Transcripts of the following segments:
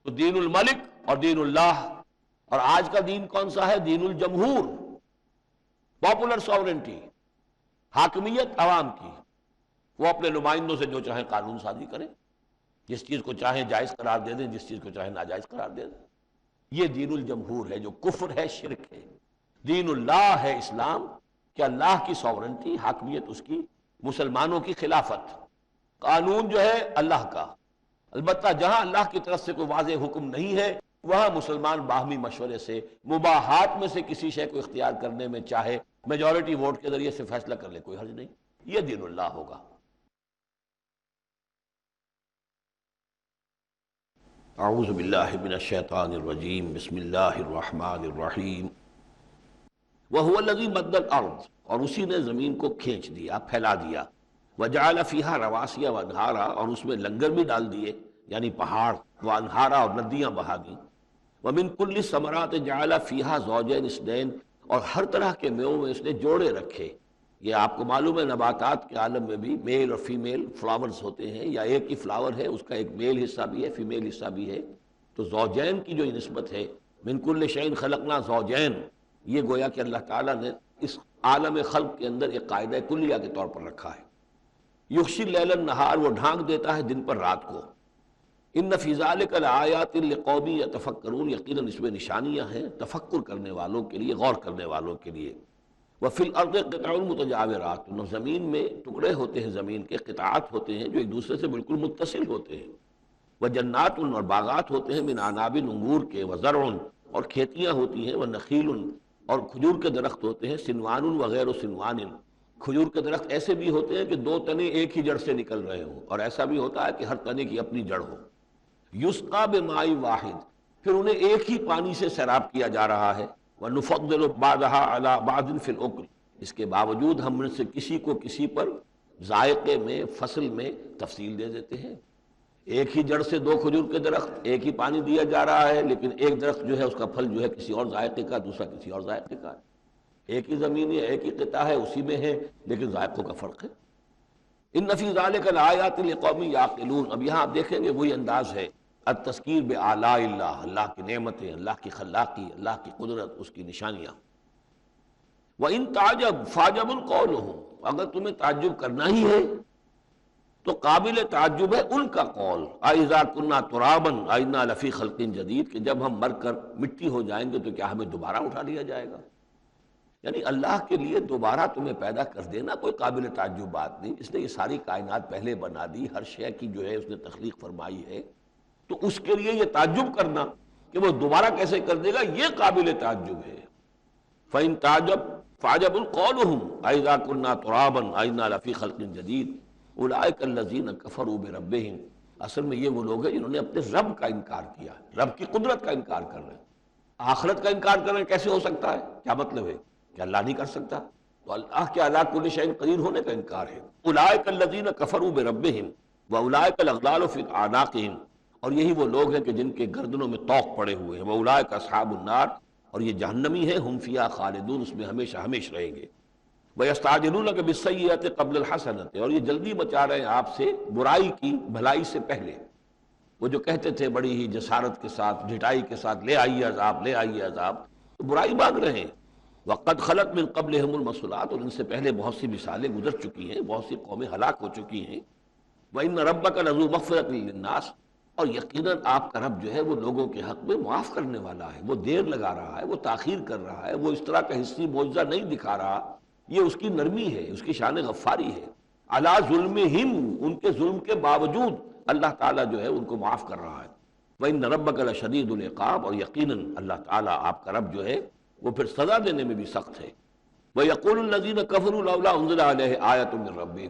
تو دین الملک اور دین اللہ، اور آج کا دین کون سا ہے؟ دین الجمہور، پاپولر ساورنٹی، حاکمیت عوام کی۔ وہ اپنے نمائندوں سے جو چاہیں قانون سازی کریں، جس چیز کو چاہیں جائز قرار دے دیں، جس چیز کو چاہیں ناجائز قرار دے دیں۔ یہ دین الجمہور ہے جو کفر ہے، شرک ہے۔ دین اللہ ہے اسلام، کہ اللہ کی ساورنٹی، حاکمیت اس کی، مسلمانوں کی خلافت، قانون جو ہے اللہ کا۔ البتہ جہاں اللہ کی طرف سے کوئی واضح حکم نہیں ہے، وہاں مسلمان باہمی مشورے سے مباحات میں سے کسی شے کو اختیار کرنے میں چاہے میجورٹی ووٹ کے ذریعے سے فیصلہ کر لے، کوئی حرج نہیں۔ یہ دین اللہ ہوگا۔ اعوذ باللہ من الشیطان الرجیم، بسم اللہ الرحمن الرحیم۔ وَهُوَ الَّذِي مَدَّ الْأَرْضَ، اور اسی نے زمین کو کھینچ دیا، پھیلا دیا۔ وَجَعَلَ فِيهَا رَوَاسِيَ وَأَنْهَارًا، اور اس میں لنگر بھی ڈال دیے، یعنی پہاڑ، وَأَنْهَارًا، اور ندیاں بہا دیں۔ وَمِن كُلِّ الثَّمَرَاتِ جَعَلَ فِيهَا زَوْجَيْنِ اثْنَيْنِ، اور ہر طرح کے میووں میں اس نے جوڑے رکھے۔ یہ آپ کو معلوم ہے نباتات کے عالم میں بھی میل اور فیمیل فلاورز ہوتے ہیں، یا ایک ہی فلاور ہے، اس کا ایک میل حصہ بھی ہے، فیمیل حصہ بھی ہے۔ تو زوجین کی جو نسبت ہے، من کل شیء خلقنا زوجین، یہ گویا کہ اللہ تعالیٰ نے اس عالم خلق کے اندر ایک قاعدہ کلیہ کے طور پر رکھا ہے۔ یغشی اللیل النہار، وہ ڈھانک دیتا ہے دن پر رات کو۔ ان فی ذلک لآیات لقوم یتفکرون، یقیناً اس میں نشانیاں ہیں تفکر کرنے والوں کے لیے، غور کرنے والوں کے لیے۔ وفی الارض قطع متجاورات، زمین میں ٹکڑے ہوتے ہیں، زمین کے قطعات ہوتے ہیں جو ایک دوسرے سے بالکل متصل ہوتے ہیں۔ وجنات، اور باغات ہوتے ہیں، من عناب، انگور کے، وزرع، اور کھیتیاں ہوتی ہیں، ونخیل، اور کھجور کے درخت ہوتے ہیں، سنوان وغیر سنوان، کھجور کے درخت ایسے بھی ہوتے ہیں کہ دو تنے ایک ہی جڑ سے نکل رہے ہوں، اور ایسا بھی ہوتا ہے کہ ہر تنے کی اپنی جڑ ہو۔ یسقا بماء واحد، پھر انہیں ایک ہی پانی سے سیراب کیا جا رہا ہے۔ ونفضل بعضها على بعض في الاكل، اس کے باوجود ہم ان سے کسی کو کسی پر ذائقے میں، فصل میں تفصیل دے دیتے ہیں۔ ایک ہی جڑ سے دو کھجور کے درخت، ایک ہی پانی دیا جا رہا ہے، لیکن ایک درخت جو ہے اس کا پھل جو ہے کسی اور ذائقے کا، دوسرا کسی اور ذائقے کا ہے۔ ایک ہی زمین ہے، ایک ہی قطعہ ہے، اسی میں ہے، لیکن ذائقوں کا فرق ہے۔ ان فی ذلک لآیات لقوم یعقلون، اب یہاں آپ دیکھیں گے وہی انداز ہے، التذکیر بآلاء اللہ، اللہ کی نعمتیں، اللہ کی خلاقی، اللہ کی قدرت، اس کی نشانیاں۔ وَإِن تَعْجَبْ فَعْجَبٌ قَوْلُهُمْ، اگر تمہیں تعجب کرنا ہی ہے تو قابل تعجب ہے ان کا قول، اَإِذَا كُنَّا تُرَابًا أَإِنَّا لَفِي خَلْقٍ جَدِيدٍ، کہ جب ہم مر کر مٹی ہو جائیں گے تو کیا ہمیں دوبارہ اٹھا لیا جائے گا؟ یعنی اللہ کے لیے دوبارہ تمہیں پیدا کر دینا کوئی قابل تعجب بات نہیں۔ اس نے یہ ساری کائنات پہلے بنا دی، ہر شے کی جو ہے اس نے تخلیق فرمائی ہے، تو اس کے لیے یہ تعجب کرنا کہ وہ دوبارہ کیسے کر دے گا، یہ قابل تعجب ہے۔ فَإِن تَعْجَبْ فَعْجَبٌ قَوْلُهُمْ أَإِذَا كُنَّا تُرَابًا أَإِنَّا لَفِي خَلْقٍ جَدِيدٍ أُولَٰئِكَ الَّذِينَ كَفَرُوا بِرَبِّهِمْ، اصل میں یہ وہ لوگ ہیں جنہوں نے اپنے رب کا انکار کیا، رب کی قدرت کا انکار کر رہے ہیں۔ آخرت کا انکار کر رہے ہیں، کیسے ہو سکتا ہے؟ کیا مطلب ہے کہ اللہ نہیں کر سکتا؟ تو اللہ کے علی کل شیء قدیر ہونے کا انکار ہے۔ أُولَٰئِكَ الَّذِينَ كَفَرُوا بِرَبِّهِمْ وَأُولَٰئِكَ الْأَغْلَالُ فِي أَعْنَاقِهِمْ، اور یہی وہ لوگ ہیں کہ جن کے گردنوں میں طوق پڑے ہوئے ہیں۔ وَأُولَٰئِكَ أَصْحَابُ النَّارِ، اور یہ جہنمی ہیں، ہم فیہا خالدون، اس میں ہمیشہ ہمیشہ رہیں گے۔ وَيَسْتَعْجِلُونَكَ بِالسَّيِّئَةِ قَبْلَ الْحَسَنَةِ، اور یہ جلدی مچا رہے ہیں آپ سے برائی کی بھلائی سے پہلے۔ وہ جو کہتے تھے بڑی ہی جسارت کے ساتھ، ڈھٹائی کے ساتھ، لے آئیے عذاب، لے آئیے عذاب، تو برائی مانگ رہے ہیں۔ وَقَدْ خَلَتْ مِن قَبْلِهِمُ الْمَثُلَاتُ، اور ان سے پہلے بہت سی مثالیں گزر چکی ہیں، بہت سی قومیں ہلاک ہو چکی ہیں۔ وَإِنَّ رَبَّكَ لَذُو مَغْفِرَةٍ لِلنَّاسِ، اور یقیناً آپ کا رب جو ہے وہ لوگوں کے حق میں معاف کرنے والا ہے، وہ دیر لگا رہا ہے، وہ تاخیر کر رہا ہے، وہ اس طرح کا حصی معجزہ نہیں دکھا رہا، یہ اس کی نرمی ہے، اس کی شان غفاری ہے۔ علی ظلمہم، ان کے ظلم کے باوجود اللہ تعالیٰ جو ہے ان کو معاف کر رہا ہے۔ وَإِنَّ رَبَّكَ لَشَدِيدُ الْعِقَابِ، اور یقیناً اللہ تعالیٰ آپ کا رب جو ہے وہ پھر سزا دینے میں بھی سخت ہے۔ وَيَقُولُ الَّذِينَ كَفَرُوا لَوْلَا أُنزِلَ عَلَيْهِ آیَةٌ مِّن رَّبِّهِ،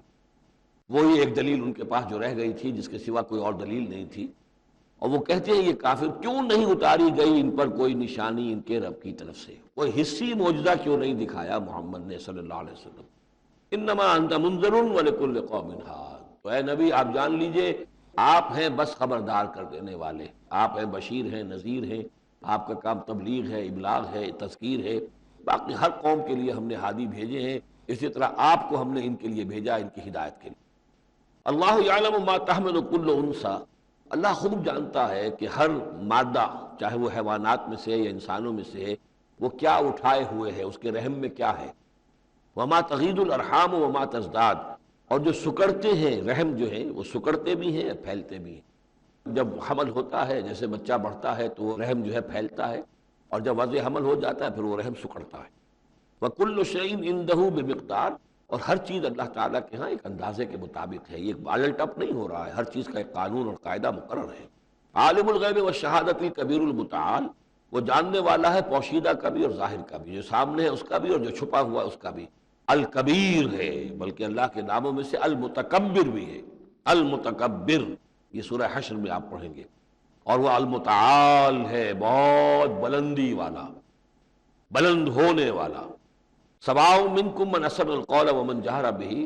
وہی ایک دلیل ان کے پاس جو رہ گئی تھی، جس کے سوا کوئی اور دلیل نہیں تھی، اور وہ کہتے ہیں یہ کافر، کیوں نہیں اتاری گئی ان پر کوئی نشانی ان کے رب کی طرف سے، کوئی حصی معجزہ کیوں نہیں دکھایا محمد نے صلی اللہ علیہ وسلم۔ انما انت منذر ولکل قوم ہاد، تو اے نبی آپ جان لیجئے آپ ہیں بس خبردار کر دینے والے، آپ ہیں بشیر ہیں، نذیر ہیں، آپ کا کام تبلیغ ہے، ابلاغ ہے، تذکیر ہے، باقی ہر قوم کے لیے ہم نے ہادی بھیجے ہیں، اسی طرح آپ کو ہم نے ان کے لیے بھیجا، ان کی ہدایت کے لیے۔ اللہ یعلم ما تحمل کل انثی، اللہ خوب جانتا ہے کہ ہر مادہ، چاہے وہ حیوانات میں سے یا انسانوں میں سے ہے، وہ کیا اٹھائے ہوئے ہے، اس کے رحم میں کیا ہے۔ وما تغید الارحام وما تزداد، اور جو سکڑتے ہیں رحم جو ہیں وہ سکڑتے بھی ہیں پھیلتے بھی ہیں۔ جب حمل ہوتا ہے، جیسے بچہ بڑھتا ہے تو وہ رحم جو ہے پھیلتا ہے، اور جب وضع حمل ہو جاتا ہے پھر وہ رحم سکڑتا ہے۔ وَكُلُّ شَيْءٍ عِندَهُ بِمِقْدَارٍ، اور ہر چیز اللہ تعالیٰ کے ہاں ایک اندازے کے مطابق ہے، یہ بالٹ اپ نہیں ہو رہا ہے، ہر چیز کا ایک قانون اور قاعدہ مقرر ہے۔ عالم الغیب والشہادۃ الکبیر المتعال، وہ جاننے والا ہے پوشیدہ کا بھی اور ظاہر کا بھی، جو سامنے ہے اس کا بھی اور جو چھپا ہوا ہے اس کا بھی۔ الکبیر ہے، بلکہ اللہ کے ناموں میں سے المتکبر بھی ہے، المتکبر، یہ سورہ حشر میں آپ پڑھیں گے۔ اور وہ المتعال ہے، بہت بلندی والا، بلند ہونے والا۔ سواء منکم من اسر القول ومن جہر بہ،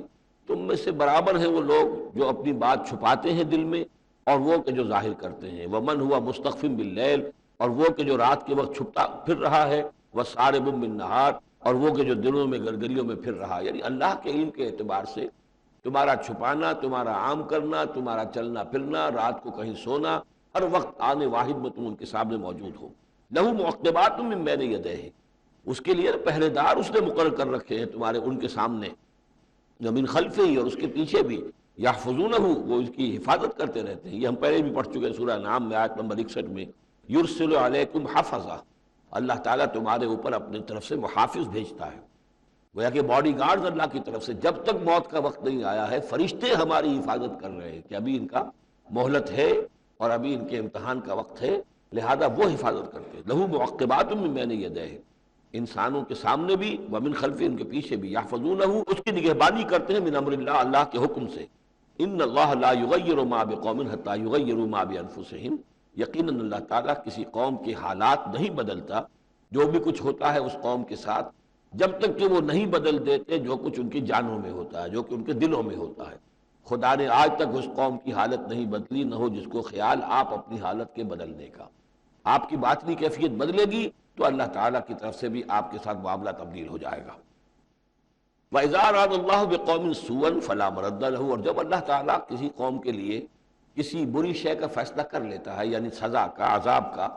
تم میں سے برابر ہیں وہ لوگ جو اپنی بات چھپاتے ہیں دل میں اور وہ کہ جو ظاہر کرتے ہیں۔ ومن ہوا مستخف باللیل، اور وہ کہ جو رات کے وقت چھپتا پھر رہا ہے، وسارب بالنہار، اور وہ کہ جو دنوں میں گرگریوں میں پھر رہا ہے۔ یعنی اللہ کے علم کے اعتبار سے تمہارا چھپانا، تمہارا عام کرنا، تمہارا چلنا پھرنا، رات کو کہیں سونا، ہر وقت آنے واحد میں تم ان کے سامنے موجود ہو۔ لہو معقبات من بین یدیہ، اس کے لیے پہرے دار اس نے مقرر کر رکھے ہیں تمہارے ان کے سامنے، من خلفہ ہی، اور اس کے پیچھے بھی، یحفظونہ، وہ اس کی حفاظت کرتے رہتے ہیں۔ یہ ہم پہلے بھی پڑھ چکے ہیں سورہ انعام میں آیت نمبر 61 میں، یرسل علیکم حفظہ، اللہ تعالیٰ تمہارے اوپر اپنی طرف سے محافظ بھیجتا ہے، گویا کہ باڈی گارڈز اللہ کی طرف سے، جب تک موت کا وقت نہیں آیا ہے فرشتے ہماری حفاظت کر رہے ہیں کہ ابھی ان کا مہلت ہے اور ابھی ان کے امتحان کا وقت ہے، لہذا وہ حفاظت کرتے ہیں۔ لہو معقبات من بین یدیہ، انسانوں کے سامنے بھی، ومن خلفہ، ان کے پیچھے بھی، یحفظونہ، اس کی نگہبانی کرتے ہیں، من امر اللہ، اللہ کے حکم سے۔ ان اللہ لا یغیر ما بقوم حتی یغیروا ما بانفسہم، یقیناً اللہ تعالیٰ کسی قوم کے حالات نہیں بدلتا، جو بھی کچھ ہوتا ہے اس قوم کے ساتھ، جب تک کہ وہ نہیں بدل دیتے جو کچھ ان کی جانوں میں ہوتا ہے، جو کہ ان کے دلوں میں ہوتا ہے۔ خدا نے آج تک اس قوم کی حالت نہیں بدلی، نہ ہو جس کو خیال آپ اپنی حالت کے بدلنے کا۔ آپ کی باطنی کیفیت بدلے گی تو اللہ تعالیٰ کی طرف سے بھی آپ کے ساتھ معاملہ تبدیل ہو جائے گا۔ وَإِذَا أَرَادَ اللَّهُ بِقَوْمٍ سُوءًا فَلَا مَرَدَّ لَهُ، اور جب اللہ تعالیٰ کسی قوم کے لیے کسی بری شے کا فیصلہ کر لیتا ہے، یعنی سزا کا، عذاب کا،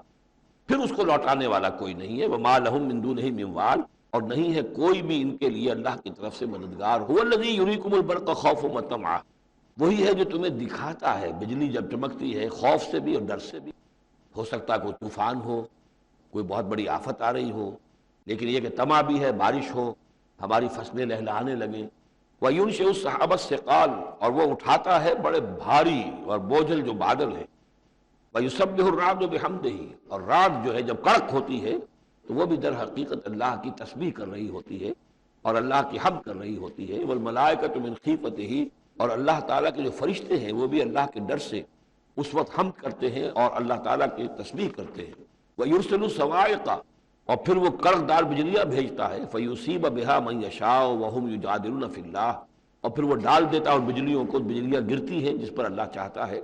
پھر اس کو لوٹانے والا کوئی نہیں ہے۔ وَمَا لَهُم مِّن دُونِهِ مِن وَالٍ، اور نہیں ہے کوئی بھی ان کے لیے اللہ کی طرف سے مددگار۔ هُوَ الَّذِي يُرِيكُمُ الْبَرْقَ خَوْفًا وَطَمَعًا، وہی ہے جو تمہیں دکھاتا ہے بجلی جب چمکتی ہے، خوف سے بھی اور ڈر سے بھی۔ ہو سکتا ہے کوئی طوفان ہو، کوئی بہت بڑی آفت آ رہی ہو، لیکن یہ کہ طمع بھی ہے، بارش ہو، ہماری فصلیں لہلہانے لگیں۔ وَيُنشِئُ السَّحَابَ الثِّقَالَ، اور وہ اٹھاتا ہے بڑے بھاری اور بوجھل جو بادل ہیں۔ وَيُسَبِّحُ الرَّعْدُ بِحَمْدِهِ، اور رعد جو ہے جب کڑک ہوتی ہے تو وہ بھی در حقیقت اللہ کی تسبیح کر رہی ہوتی ہے اور اللہ کی حمد کر رہی ہوتی ہے۔ وَالْمَلَائِكَةُ مِنْ خِیفَتِهِ، اور اللہ تعالیٰ کے جو فرشتے ہیں وہ بھی اللہ کے ڈر سے اس وقت حمد کرتے ہیں اور اللہ تعالیٰ کی تسبیح کرتے ہیں۔ وَيُرْسِلُ الصَّوَاعِقَ، اور پھر وہ کڑکدار بجلیاں بھیجتا ہے، فَيُصِيبَ بِهَا مَن يَشَاءُ وَهُمْ يُجَادِلُونَ فِي اللَّهِ، اور پھر وہ ڈال دیتا ہے، اور بجلیوں کو، بجلیاں گرتی ہیں جس پر اللہ چاہتا ہے،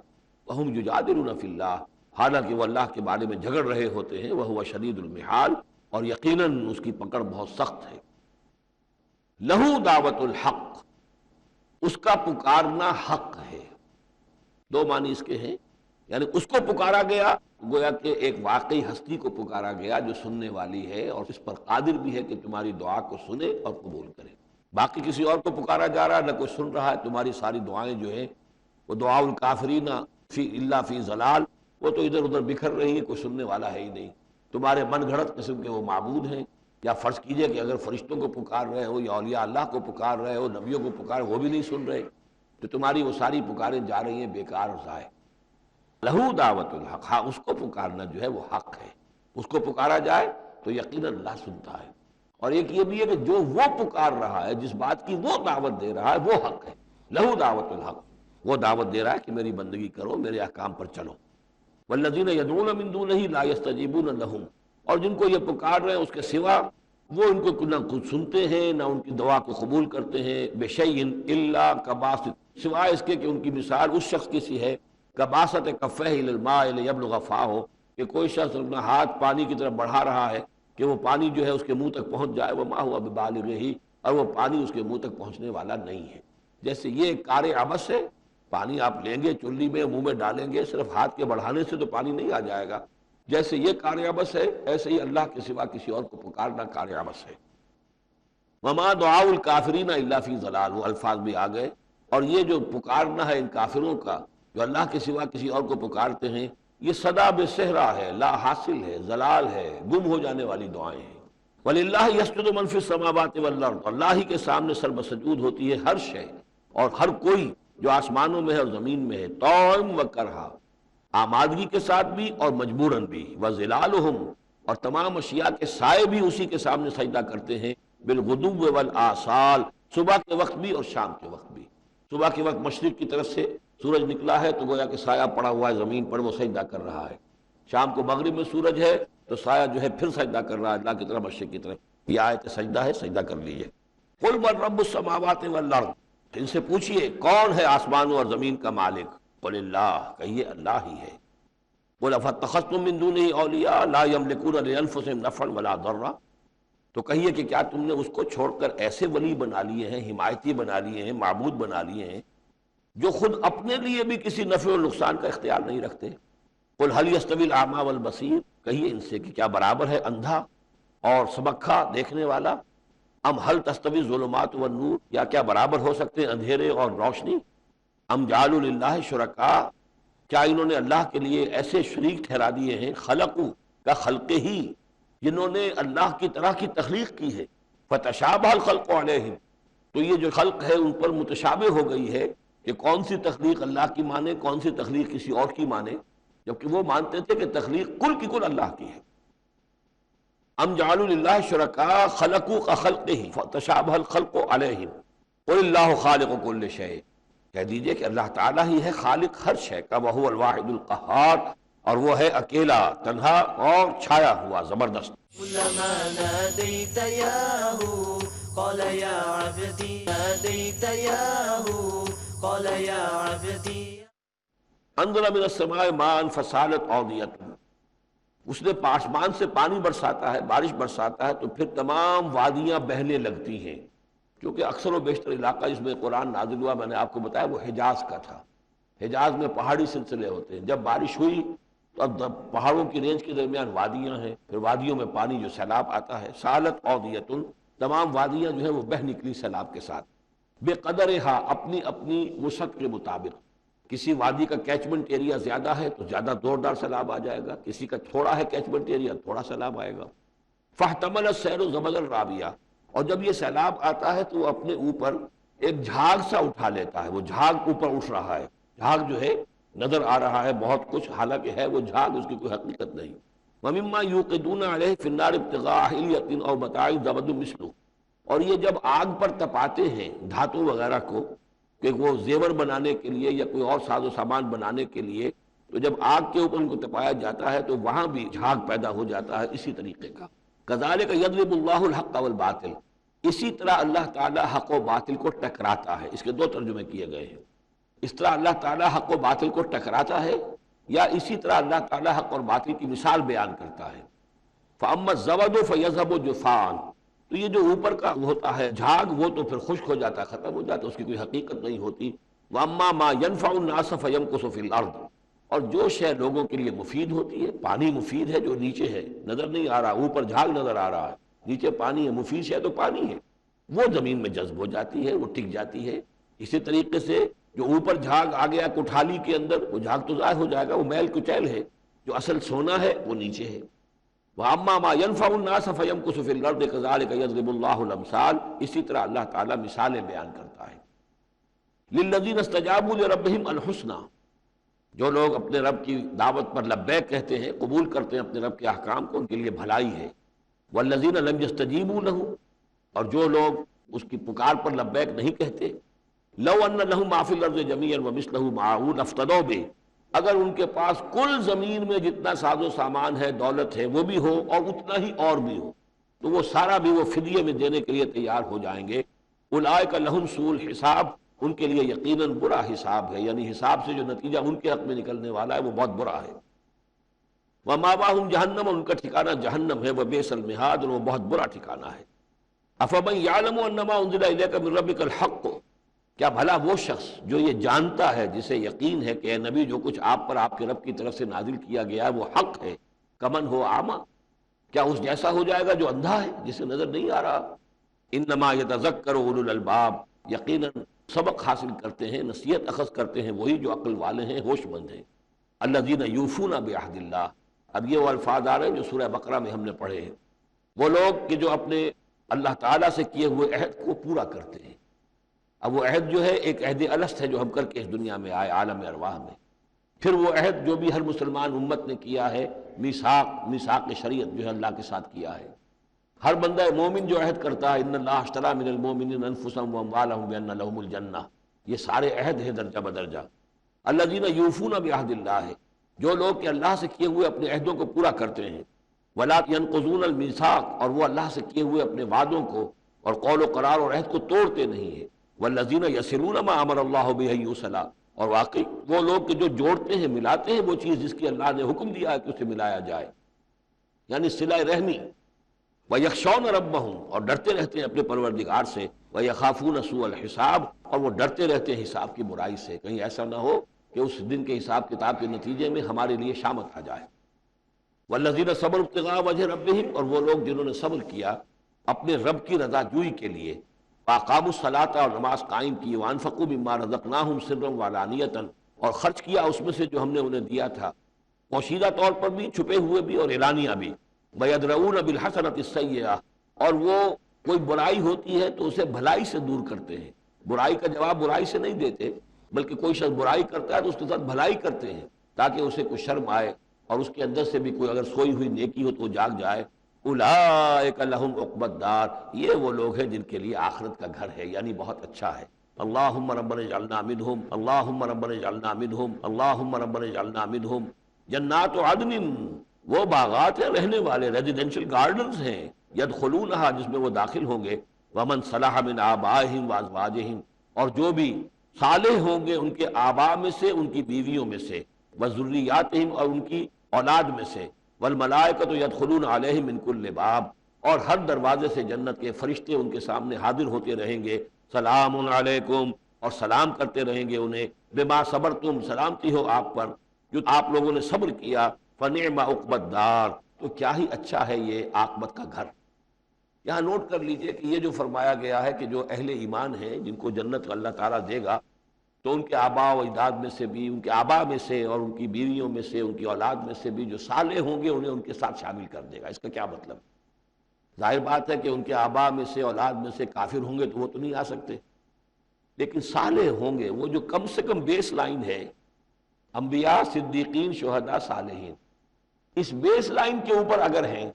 وَهُمْ يُجَادِلُونَ فِي اللَّهِ، حالانکہ وہ اللہ کے بارے میں جھگڑ رہے ہوتے ہیں، وَهُوَ شَدِيدُ الْمِحَالِ، اور یقیناً اس کی پکڑ بہت سخت ہے۔ لَهُ دعوت الحق، اس کا پکارنا حق ہے۔ دو معنی اس کے ہیں، یعنی اس کو پکارا گیا، گویا کہ ایک واقعی ہستی کو پکارا گیا جو سننے والی ہے اور اس پر قادر بھی ہے کہ تمہاری دعا کو سنے اور قبول کرے۔ باقی کسی اور کو پکارا جا رہا ہے، نہ کوئی سن رہا ہے، تمہاری ساری دعائیں جو ہیں وہ دعاء الکافرین فی الا فی ضلال، وہ تو ادھر ادھر بکھر رہی ہے، کوئی سننے والا ہے ہی نہیں۔ تمہارے من گھڑت قسم کے وہ معبود ہیں، یا فرض کیجئے کہ اگر فرشتوں کو پکار رہے ہو یا اولیاء اللہ کو پکار رہے ہو، نبیوں کو پکار، وہ بھی نہیں سن رہے، تو تمہاری وہ ساری پکاریں جا رہی ہیں بیکار اور ضائع۔ لہو دعوت الحق، ہاں اس کو پکارنا جو ہے وہ حق ہے، اس کو پکارا جائے تو یقیناً اللہ سنتا ہے۔ اور ایک یہ بھی ہے کہ جو وہ پکار رہا ہے، جس بات کی وہ دعوت دے رہا ہے، وہ حق ہے۔ لہو دعوت الحق، وہ دعوت دے رہا ہے کہ میری بندگی کرو، میرے احکام پر چلو۔ والذین یدعون من دونہ لا یستجیبون لہم، اور جن کو یہ پکار رہے ہیں اس کے سوا وہ ان کو نہ خود سنتے ہیں نہ ان کی دعا کو قبول کرتے ہیں۔ بشیء الا کباسط، سوائے اس کے کہ ان کی مثال اس شخص کی سی ہے، کباسط کفیہ الی الماء لیبلغ فاہ، کہ کوئی شخص اپنا ہاتھ پانی کی طرف بڑھا رہا ہے کہ وہ پانی جو ہے اس کے منہ تک پہنچ جائے، وما ہوا ببالغہ، اور وہ پانی اس کے منہ تک پہنچنے والا نہیں ہے۔ جیسے یہ ایک کار عبث ہے پانی آپ لیں گے چلی میں منہ میں ڈالیں گے، صرف ہاتھ کے بڑھانے سے تو پانی نہیں آ جائے گا. جیسے یہ کاریابس ہے ایسے ہی اللہ کے سوا کسی اور کو پکارنا کاریابس ہے. وما دعاء الکافرین الا فی ضلال، وہ الفاظ بھی آ گئے. اور یہ جو پکارنا ہے ان کافروں کا جو اللہ کے سوا کسی اور کو پکارتے ہیں، یہ صدا بے صحرا ہے، لا حاصل ہے، ضلال ہے، گم ہو جانے والی دعائیں ہیں. وَلِلَّهِ يَسْجُدُ مَن فِي السَّمَاوَاتِ وَالْأَرْضِ، اللہ ہی کے سامنے سر بسجود ہوتی ہے ہر شے اور ہر کوئی جو آسمانوں میں ہے اور زمین میں ہے، طوعاً وَکَرْہًا، آمادگی کے ساتھ بھی اور مجبوراً بھی. وَظِلَالُهُمْ، اور تمام اشیاء کے سائے بھی اسی کے سامنے سجدہ کرتے ہیں. بالغدو والآصال، صبح کے وقت بھی اور شام کے وقت بھی. صبح کے وقت مشرق کی طرف سے سورج نکلا ہے تو گویا کہ سایہ پڑا ہوا ہے زمین پر، وہ سجدہ کر رہا ہے. شام کو مغرب میں سورج ہے تو سایہ جو ہے پھر سجدہ کر رہا ہے اللہ کی طرف مشرق کی طرف. یہ آیت سجدہ ہے، سجدہ کر لیجئے. قل من رب السماوات والارض، ان سے پوچھئے کون ہے آسمانوں اور زمین کا مالک. قل اللہ، کہیے اللہ ہی ہے. قل افاتخذتم من دونه اولیاء لا یملکون لانفسهم نفعا ولا ضرا، تو کہیے کہ کیا تم نے اس کو چھوڑ کر ایسے ولی بنا لیے ہیں، حمایتی بنا لیے ہیں، معبود بنا لیے ہیں جو خود اپنے لیے بھی کسی نفع و نقصان کا اختیار نہیں رکھتے. قل هل يستوي الاعمى والبصير، کہیے ان سے کہ کیا برابر ہے اندھا اور سبکھا دیکھنے والا. ام هل تستوي الظلمات والنور، یا کیا برابر ہو سکتے ہیں اندھیرے اور روشنی. ام جعلوا للہ شرکاء، کیا انہوں نے اللہ کے لیے ایسے شریک ٹھہرا دیے ہیں. خلقوا کا خلق ہی، جنہوں نے اللہ کی طرح کی تخلیق کی ہے. فتشابہ الخلق علیہم، تو یہ جو خلق ہے ان پر متشابہ ہو گئی ہے کہ کون سی تخلیق اللہ کی مانے، کون سی تخلیق کسی اور کی مانے، جبکہ وہ مانتے تھے کہ تخلیق کل کی کل اللہ کی ہے. ام جعلوا للہ شرکاء خلقوا کخلقہ فتشابہ الخلق علیہم قل اللہ خالق کل شیء، کہہ دیجئے کہ اللہ تعالیٰ ہی ہے خالق ہر شے کا. وہو الواحد القہار، اور وہ ہے اکیلا، تنہا اور چھایا ہوا زبردست. كلما ناديت ياه قال يا عبدي، ناديت ياه قال يا عبدي. انزل من السماء ماء فسالت اودية، اس نے آسمان سے پانی برساتا ہے، بارش برساتا ہے تو پھر تمام وادیاں بہنے لگتی ہیں. کیونکہ اکثر و بیشتر علاقہ جس میں قرآن نازل ہوا میں نے آپ کو بتایا وہ حجاز کا تھا. حجاز میں پہاڑی سلسلے ہوتے ہیں. جب بارش ہوئی تو اب پہاڑوں کی رینج کے درمیان وادیاں ہیں، پھر وادیوں میں پانی جو سیلاب آتا ہے. سالت اودیۃ، تمام وادیاں جو ہیں وہ بہہ نکلی سیلاب کے ساتھ. بے قدرہا، اپنی اپنی وسعت کے مطابق. کسی وادی کا کیچمنٹ ایریا زیادہ ہے تو زیادہ زوردار سیلاب آ جائے گا، کسی کا تھوڑا ہے کیچمنٹ ایریا تھوڑا سیلاب آئے گا. فاحتمل السیل زبدا رابیہ، اور جب یہ سیلاب آتا ہے تو وہ اپنے اوپر ایک جھاگ سا اٹھا لیتا ہے. وہ جھاگ اوپر اٹھ رہا ہے، جھاگ جو ہے نظر آ رہا ہے بہت کچھ، حالانکہ ہے وہ جھاگ، اس کی کوئی حقیقت نہیں. وَمِمَّا يُوقِدُونَ عَلَيْهِ فِي النَّارِ ابْتِغَاءَ حِلْيَةٍ أَوْ مَتَاعٍ زَبَدٌ مِثْلُهُ، اور یہ جب آگ پر تپاتے ہیں دھاتوں وغیرہ کو کہ وہ زیور بنانے کے لیے یا کوئی اور ساز و سامان بنانے کے لیے، تو جب آگ کے اوپر ان کو تپایا جاتا ہے تو وہاں بھی جھاگ پیدا ہو جاتا ہے اسی طریقے کا. كَذَلِكَ يَضْرِبُ اللَّهُ الْحَقَّ وَالْبَاطِلَ، اسی طرح اللہ تعالیٰ حق و باطل کو ٹکراتا ہے. اس کے دو ترجمے کیے گئے ہیں. اس طرح اللہ تعالیٰ حق و باطل کو ٹکراتا ہے، یا اسی طرح اللہ تعالیٰ حق اور باطل کی مثال بیان کرتا ہے. فَأَمَّا الزَّبَدُ فَيَذْهَبُ جُفَاءً، تو یہ جو اوپر کا ہوتا ہے جھاگ وہ تو پھر خشک ہو جاتا ہے، ختم ہو جاتا ہے، اس کی کوئی حقیقت نہیں ہوتی. وَأَمَّا مَا يَنْفَعُ النَّاسَ فَيَمْكُثُ فِي الْأَرْضِ، اور جو شے لوگوں کے لیے مفید ہوتی ہے، پانی مفید ہے جو نیچے ہے نظر نہیں آ رہا، اوپر جھاگ نظر آ رہا ہے، نیچے پانی ہے، مفید شے تو پانی ہے، وہ زمین میں جذب ہو جاتی ہے، وہ ٹک جاتی ہے. اسی طریقے سے جو اوپر جھاگ آ گیا کوٹھالی کے اندر، وہ جھاگ تو ضائع ہو جائے گا، وہ میل کچیل ہے. جو اصل سونا ہے وہ نیچے ہے. وَأَمَّا مَا يَنْفَعُ النَّاسَ فَيَمْكُثُ فِي الْأَرْضِ كَذَلِكَ يَضْرِبُ اللَّهُ الْأَمْثَالَ، اسی طرح اللہ تعالیٰ مثالیں بیان کرتا ہے. لِلَّذِينَ اسْتَجَابُوا لِرَبِّهِمْ الْحُسْنَى، جو لوگ اپنے رب کی دعوت پر لبیک کہتے ہیں، قبول کرتے ہیں اپنے رب کے احکام کو، ان کے لیے بھلائی ہے. وَالَّذِينَ لَمْ يَسْتَجِيبُوا لَهُ، اور جو لوگ اس کی پکار پر لبیک نہیں کہتے. لو ان لهم ما فی الارض جميعا ومثله معه لافتدوا به، اگر ان کے پاس کل زمین میں جتنا ساز و سامان ہے، دولت ہے، وہ بھی ہو اور اتنا ہی اور بھی ہو، تو وہ سارا بھی وہ فدیے میں دینے کے لیے تیار ہو جائیں گے. اولئک لهم سوء الحساب، ان کے لیے یقیناً برا حساب ہے، یعنی حساب سے جو نتیجہ ان کے حق میں نکلنے والا ہے وہ بہت برا ہے. ومأواہم جہنم، ان کا ٹھکانہ جہنم ہے، وبئس المہاد، اور وہ بہت برا ٹھکانہ ہے. افمن یعلم انما انزل الیک من ربک الحق، کیا بھلا وہ شخص جو یہ جانتا ہے، جسے یقین ہے کہ اے نبی جو کچھ آپ پر آپ کے رب کی طرف سے نازل کیا گیا ہے وہ حق ہے، کمن ہو اعمیٰ، کیا اس جیسا ہو جائے گا جو اندھا ہے، جسے نظر نہیں آ رہا؟ انما یتذکر اولو الالباب، یقیناً سبق حاصل کرتے ہیں، نصیحت اخذ کرتے ہیں وہی جو عقل والے ہیں، ہوش مند ہیں۔ الذین یوفون بعہد اللہ، اب یہ وہ الفاظ آ رہے ہیں جو سورہ بقرہ میں ہم نے پڑھے ہیں، وہ لوگ کہ جو اپنے اللہ تعالیٰ سے کیے ہوئے عہد کو پورا کرتے ہیں۔ اب وہ عہد جو ہے ایک عہد الست ہے جو ہم کر کے اس دنیا میں آئے عالم ارواح میں، پھر وہ عہد جو بھی ہر مسلمان امت نے کیا ہے، میثاق شریعت جو ہے اللہ کے ساتھ کیا ہے۔ ہر بندہ مومن جو عہد کرتا ہے، ان اللہ اشتری من المؤمنین انفسهم واموالهم بان لهم الجنہ، یہ سارے عہد ہیں درجہ بدرجہ۔ الذین یوفون بعہد اللہ، جو لوگ کہ اللہ سے کیے ہوئے اپنے عہدوں کو پورا کرتے ہیں، ولا ينقضون الميثاق، اور وہ اللہ سے کیے ہوئے اپنے وعدوں کو اور قول و قرار اور عہد کو توڑتے نہیں ہیں، والذین یصلون ما امر اللہ بہ ان یوصل، اور واقعی وہ لوگ کہ جو جوڑتے ہیں، ملاتے ہیں وہ چیز جس کی اللہ نے حکم دیا ہے کہ اسے ملایا جائے، یعنی صلہ رحمی۔ وَيَخْشَوْنَ رَبَّهُمْ، اور ڈرتے رہتے ہیں اپنے پروردگار سے، وَيَخَافُونَ سُوءَ الْحِسَابِ، اور وہ ڈرتے رہتے ہیں حساب کی برائی سے، کہیں ایسا نہ ہو کہ اس دن کے حساب کتاب کے نتیجے میں ہمارے لیے شامت آ جائے۔ وَالَّذِينَ صَبَرُوا ابْتِغَاءَ وَجْهِ رَبِّهِمْ، اور وہ لوگ جنہوں نے صبر کیا اپنے رب کی رضا جوئی کے لیے، وَأَقَامُوا الصَّلَاةَ، اور نماز قائم کی، وَأَنفَقُوا مِمَّا رَزَقْنَاهُمْ سِرًّا وَعَلَانِيَةً، اور خرچ کیا اس میں سے جو ہم نے انہیں دیا تھا، پوشیدہ طور پر بھی، چھپے ہوئے بھی اور اعلانیہ بھی۔ وَيَدْرَؤُونَ بِالْحَسَنَةِ السَّيِّئَةَ، اور وہ کوئی برائی ہوتی ہے تو اسے بھلائی سے دور کرتے ہیں، برائی کا جواب برائی سے نہیں دیتے، بلکہ کوئی شخص برائی کرتا ہے تو اس کے ساتھ بھلائی کرتے ہیں تاکہ اسے کوئی شرم آئے اور اس کے اندر سے بھی کوئی اگر سوئی ہوئی نیکی ہو تو وہ جاگ جائے۔ اولئک لہم عقبی الدار، یہ وہ لوگ ہیں جن کے لیے آخرت کا گھر ہے، یعنی بہت اچھا ہے۔ اللہم ربنا اجعلنا منہم، اللہم ربنا اجعلنا منہم، اللہم ربنا اجعلنا منہم۔ جنات عدن، وہ باغات ہیں رہنے والے، ریزیڈینشل گارڈنز ہیں، یدخلونہا، جس میں وہ داخل ہوں گے، ومن صلح من آبائہم وازواجہم، اور جو بھی صالح ہوں گے ان کے آباء میں سے، ان کی بیویوں میں سے، وذریاتہم، اور ان کی اولاد میں سے، والملائکۃ یدخلون علیہم من کل باب، اور ہر دروازے سے جنت کے فرشتے ان کے سامنے حاضر ہوتے رہیں گے، سلام علیکم، اور سلام کرتے رہیں گے انہیں، بما صبرتم، سلامتی ہو آپ پر جو آپ لوگوں نے صبر کیا، فنعم عقبی الدار، تو کیا ہی اچھا ہے یہ عاقبت کا گھر۔ یہاں نوٹ کر لیجئے کہ یہ جو فرمایا گیا ہے کہ جو اہل ایمان ہیں جن کو جنت اللہ تعالیٰ دے گا، تو ان کے آباء و اجداد میں سے بھی، ان کے آباء میں سے اور ان کی بیویوں میں سے، ان کی اولاد میں سے بھی جو صالح ہوں گے انہیں ان کے ساتھ شامل کر دے گا۔ اس کا کیا مطلب؟ ظاہر بات ہے کہ ان کے آباء میں سے، اولاد میں سے کافر ہوں گے تو وہ تو نہیں آ سکتے، لیکن صالح ہوں گے، وہ جو کم سے کم بیس لائن ہے، انبیاء، صدیقین، شہداء، صالحین، اس بیس لائن کے اوپر اگر ہیں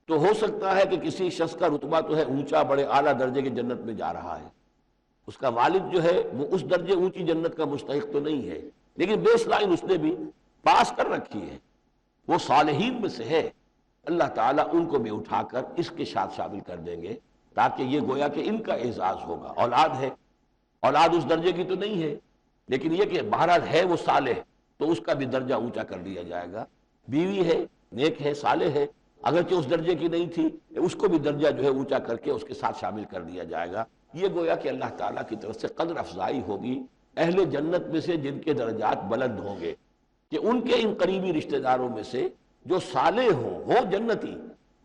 تو ہو سکتا ہے کہ کسی شخص کا رتبہ تو ہے اونچا، بڑے اعلیٰ درجے کی جنت میں جا رہا ہے، اس کا والد جو ہے وہ اس درجے اونچی جنت کا مستحق تو نہیں ہے، لیکن بیس لائن اس نے بھی پاس کر رکھی ہے، وہ صالحین میں سے ہے۔ اللہ تعالیٰ ان کو بھی اٹھا کر اس کے ساتھ شامل کر دیں گے، تاکہ یہ گویا کہ ان کا اعزاز ہوگا۔ اولاد ہے، اولاد اس درجے کی تو نہیں ہے، لیکن یہ کہ بہرحال ہے وہ صالح، تو اس کا بھی درجہ اونچا کر دیا جائے گا۔ بیوی ہے، نیک ہے، صالح ہے، اگرچہ اس درجے کی نہیں تھی، اس کو بھی درجہ جو ہے اونچا کر کے اس کے ساتھ شامل کر دیا جائے گا۔ یہ گویا کہ اللہ تعالیٰ کی طرف سے قدر افزائی ہوگی اہل جنت میں سے جن کے درجات بلند ہوں گے، کہ ان کے ان قریبی رشتہ داروں میں سے جو صالح ہوں، وہ جنتی،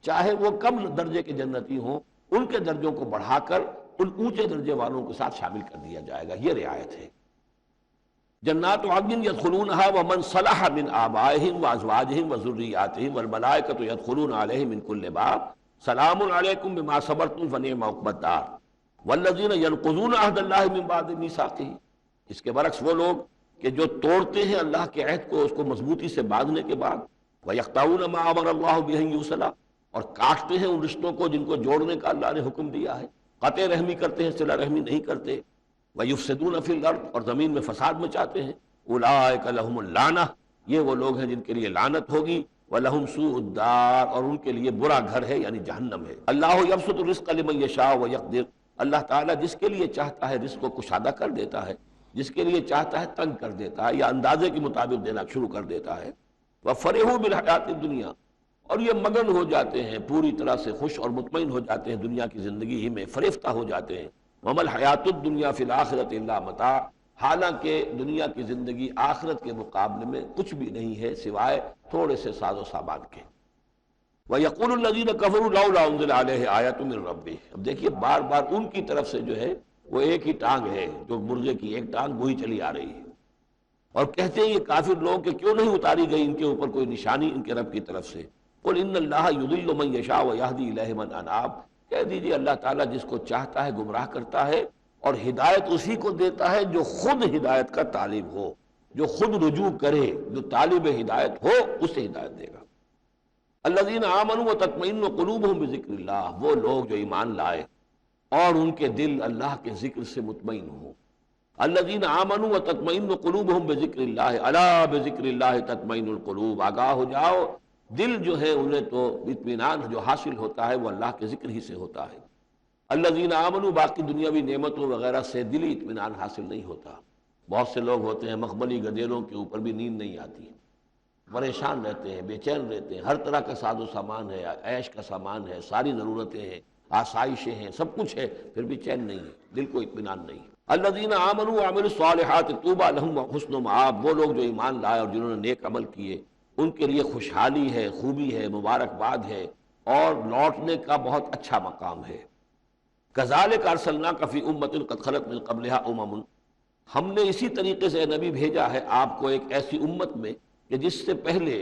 چاہے وہ کم درجے کے جنتی ہوں، ان کے درجوں کو بڑھا کر ان اونچے درجے والوں کے ساتھ شامل کر دیا جائے گا۔ یہ رعایت ہے۔ جنات عدن یدخلونہا ومن صلح من آبائہم وازواجہم وذریاتہم والملائکۃ یدخلون علیہم من کل باب سلام علیکم بما صبرتم فنعم عقبی الدار والذین ینقضون عہد اللہ من بعد میثاقہ۔ اس کے برعکس وہ لوگ کہ جو توڑتے ہیں اللہ کے عہد کو، اس کو مضبوطی سے باندھنے کے بعد، وَيَقْطَعُونَ مَا أَمَرَ اللَّهُ بِهِ أَن يُوصَلَ، اور کاٹتے ہیں ان رشتوں کو جن کو جوڑنے کا اللہ نے حکم دیا ہے، قطع رحمی کرتے ہیں، صلہ رحمی نہیں کرتے، وَيُفْسِدُونَ فِي الْأَرْضِ، اور زمین میں فساد مچاتے ہیں، أُولَٰئِكَ لَهُمُ اللَّعْنَةُ، یہ وہ لوگ ہیں جن کے لیے لعنت ہوگی، وَلَهُمْ سُوءُ الدَّارِ، اور ان کے لیے برا گھر ہے یعنی جہنم ہے۔ اللہ یبسط الرزق لمن یشاء ویقدر، اللہ تعالیٰ جس کے لیے چاہتا ہے رزق کو کشادہ کر دیتا ہے، جس کے لیے چاہتا ہے تنگ کر دیتا ہے یا اندازے کے مطابق دینا شروع کر دیتا ہے۔ وَفَرِحُوا بِالْحَيَاةِ الدُّنْيَا، اور یہ مگن ہو جاتے ہیں، پوری طرح سے خوش اور مطمئن ہو جاتے ہیں دنیا کی زندگی ہی میں، فریفتہ ہو جاتے ہیں، وَمَا الْحَيَاةُ الدُّنْيَا فِي الْآخِرَةِ إِلَّا مَتَاعٌ، حالانکہ دنیا کی زندگی آخرت کے مقابلے میں کچھ بھی نہیں ہے سوائے تھوڑے سے ساز و سامان کے۔ وَيَقُولُ الَّذِينَ كَفَرُوا لَوْلَا أُنزِلَ عَلَيْهِ آيَةٌ مِّن رَّبِّهِ، اب دیکھیے بار بار ان کی طرف سے جو ہے وہ ایک ہی ٹانگ ہے، جو مرغے کی ایک ٹانگ وہی چلی آ رہی ہے، اور کہتے ہیں یہ کافر لوگ کہ کیوں نہیں اتاری گئی ان کے اوپر کوئی نشانی ان کے رب کی طرف سے۔ قُلْ إِنَّ اللَّهَ يُضِلُّ مَن يَشَاءُ وَيَهْدِي إِلَيْهِ مَنْ أَنَابَ، کہہ دیجیے اللہ تعالیٰ جس کو چاہتا ہے گمراہ کرتا ہے، اور ہدایت اسی کو دیتا ہے جو خود ہدایت کا طالب ہو، جو خود رجوع کرے، جو طالب ہدایت ہو اسے ہدایت دے گا۔ الذین آمنوا وتطمئن قلوبہم بذکر اللہ، وہ لوگ جو ایمان لائے اور ان کے دل اللہ کے ذکر سے مطمئن ہوں۔ الذین آمنوا وتطمئن قلوبہم بذکر اللہ، الا بذکر اللہ تطمئن القلوب، آگاہ ہو جاؤ، دل جو ہے انہیں تو اطمینان جو حاصل ہوتا ہے وہ اللہ کے ذکر ہی سے ہوتا ہے۔ الذین آمنوا، باقی دنیاوی نعمتوں وغیرہ سے دلی اطمینان حاصل نہیں ہوتا۔ بہت سے لوگ ہوتے ہیں مخملی گدیروں کے اوپر بھی نیند نہیں آتی، پریشان رہتے ہیں، بے چین رہتے ہیں، ہر طرح کا ساز و سامان ہے، عیش کا سامان ہے، ساری ضرورتیں ہیں، آسائشیں ہیں، سب کچھ ہے، پھر بھی چین نہیں ہے، دل کو اطمینان نہیں۔ الذین آمنوا وعملوا الصالحات طوبی لہم وحسن مآب، وہ لوگ جو ایمان لائے اور جنہوں نے نیک عمل کیے ان کے لیے خوشحالی ہے، خوبی ہے، مبارکباد ہے، اور لوٹنے کا بہت اچھا مقام ہے۔ کذالک ارسلناک فی امۃ قد خلت من قبلھا امم، ہم نے اسی طریقے سے اے نبی بھیجا ہے آپ کو ایک ایسی امت میں کہ جس سے پہلے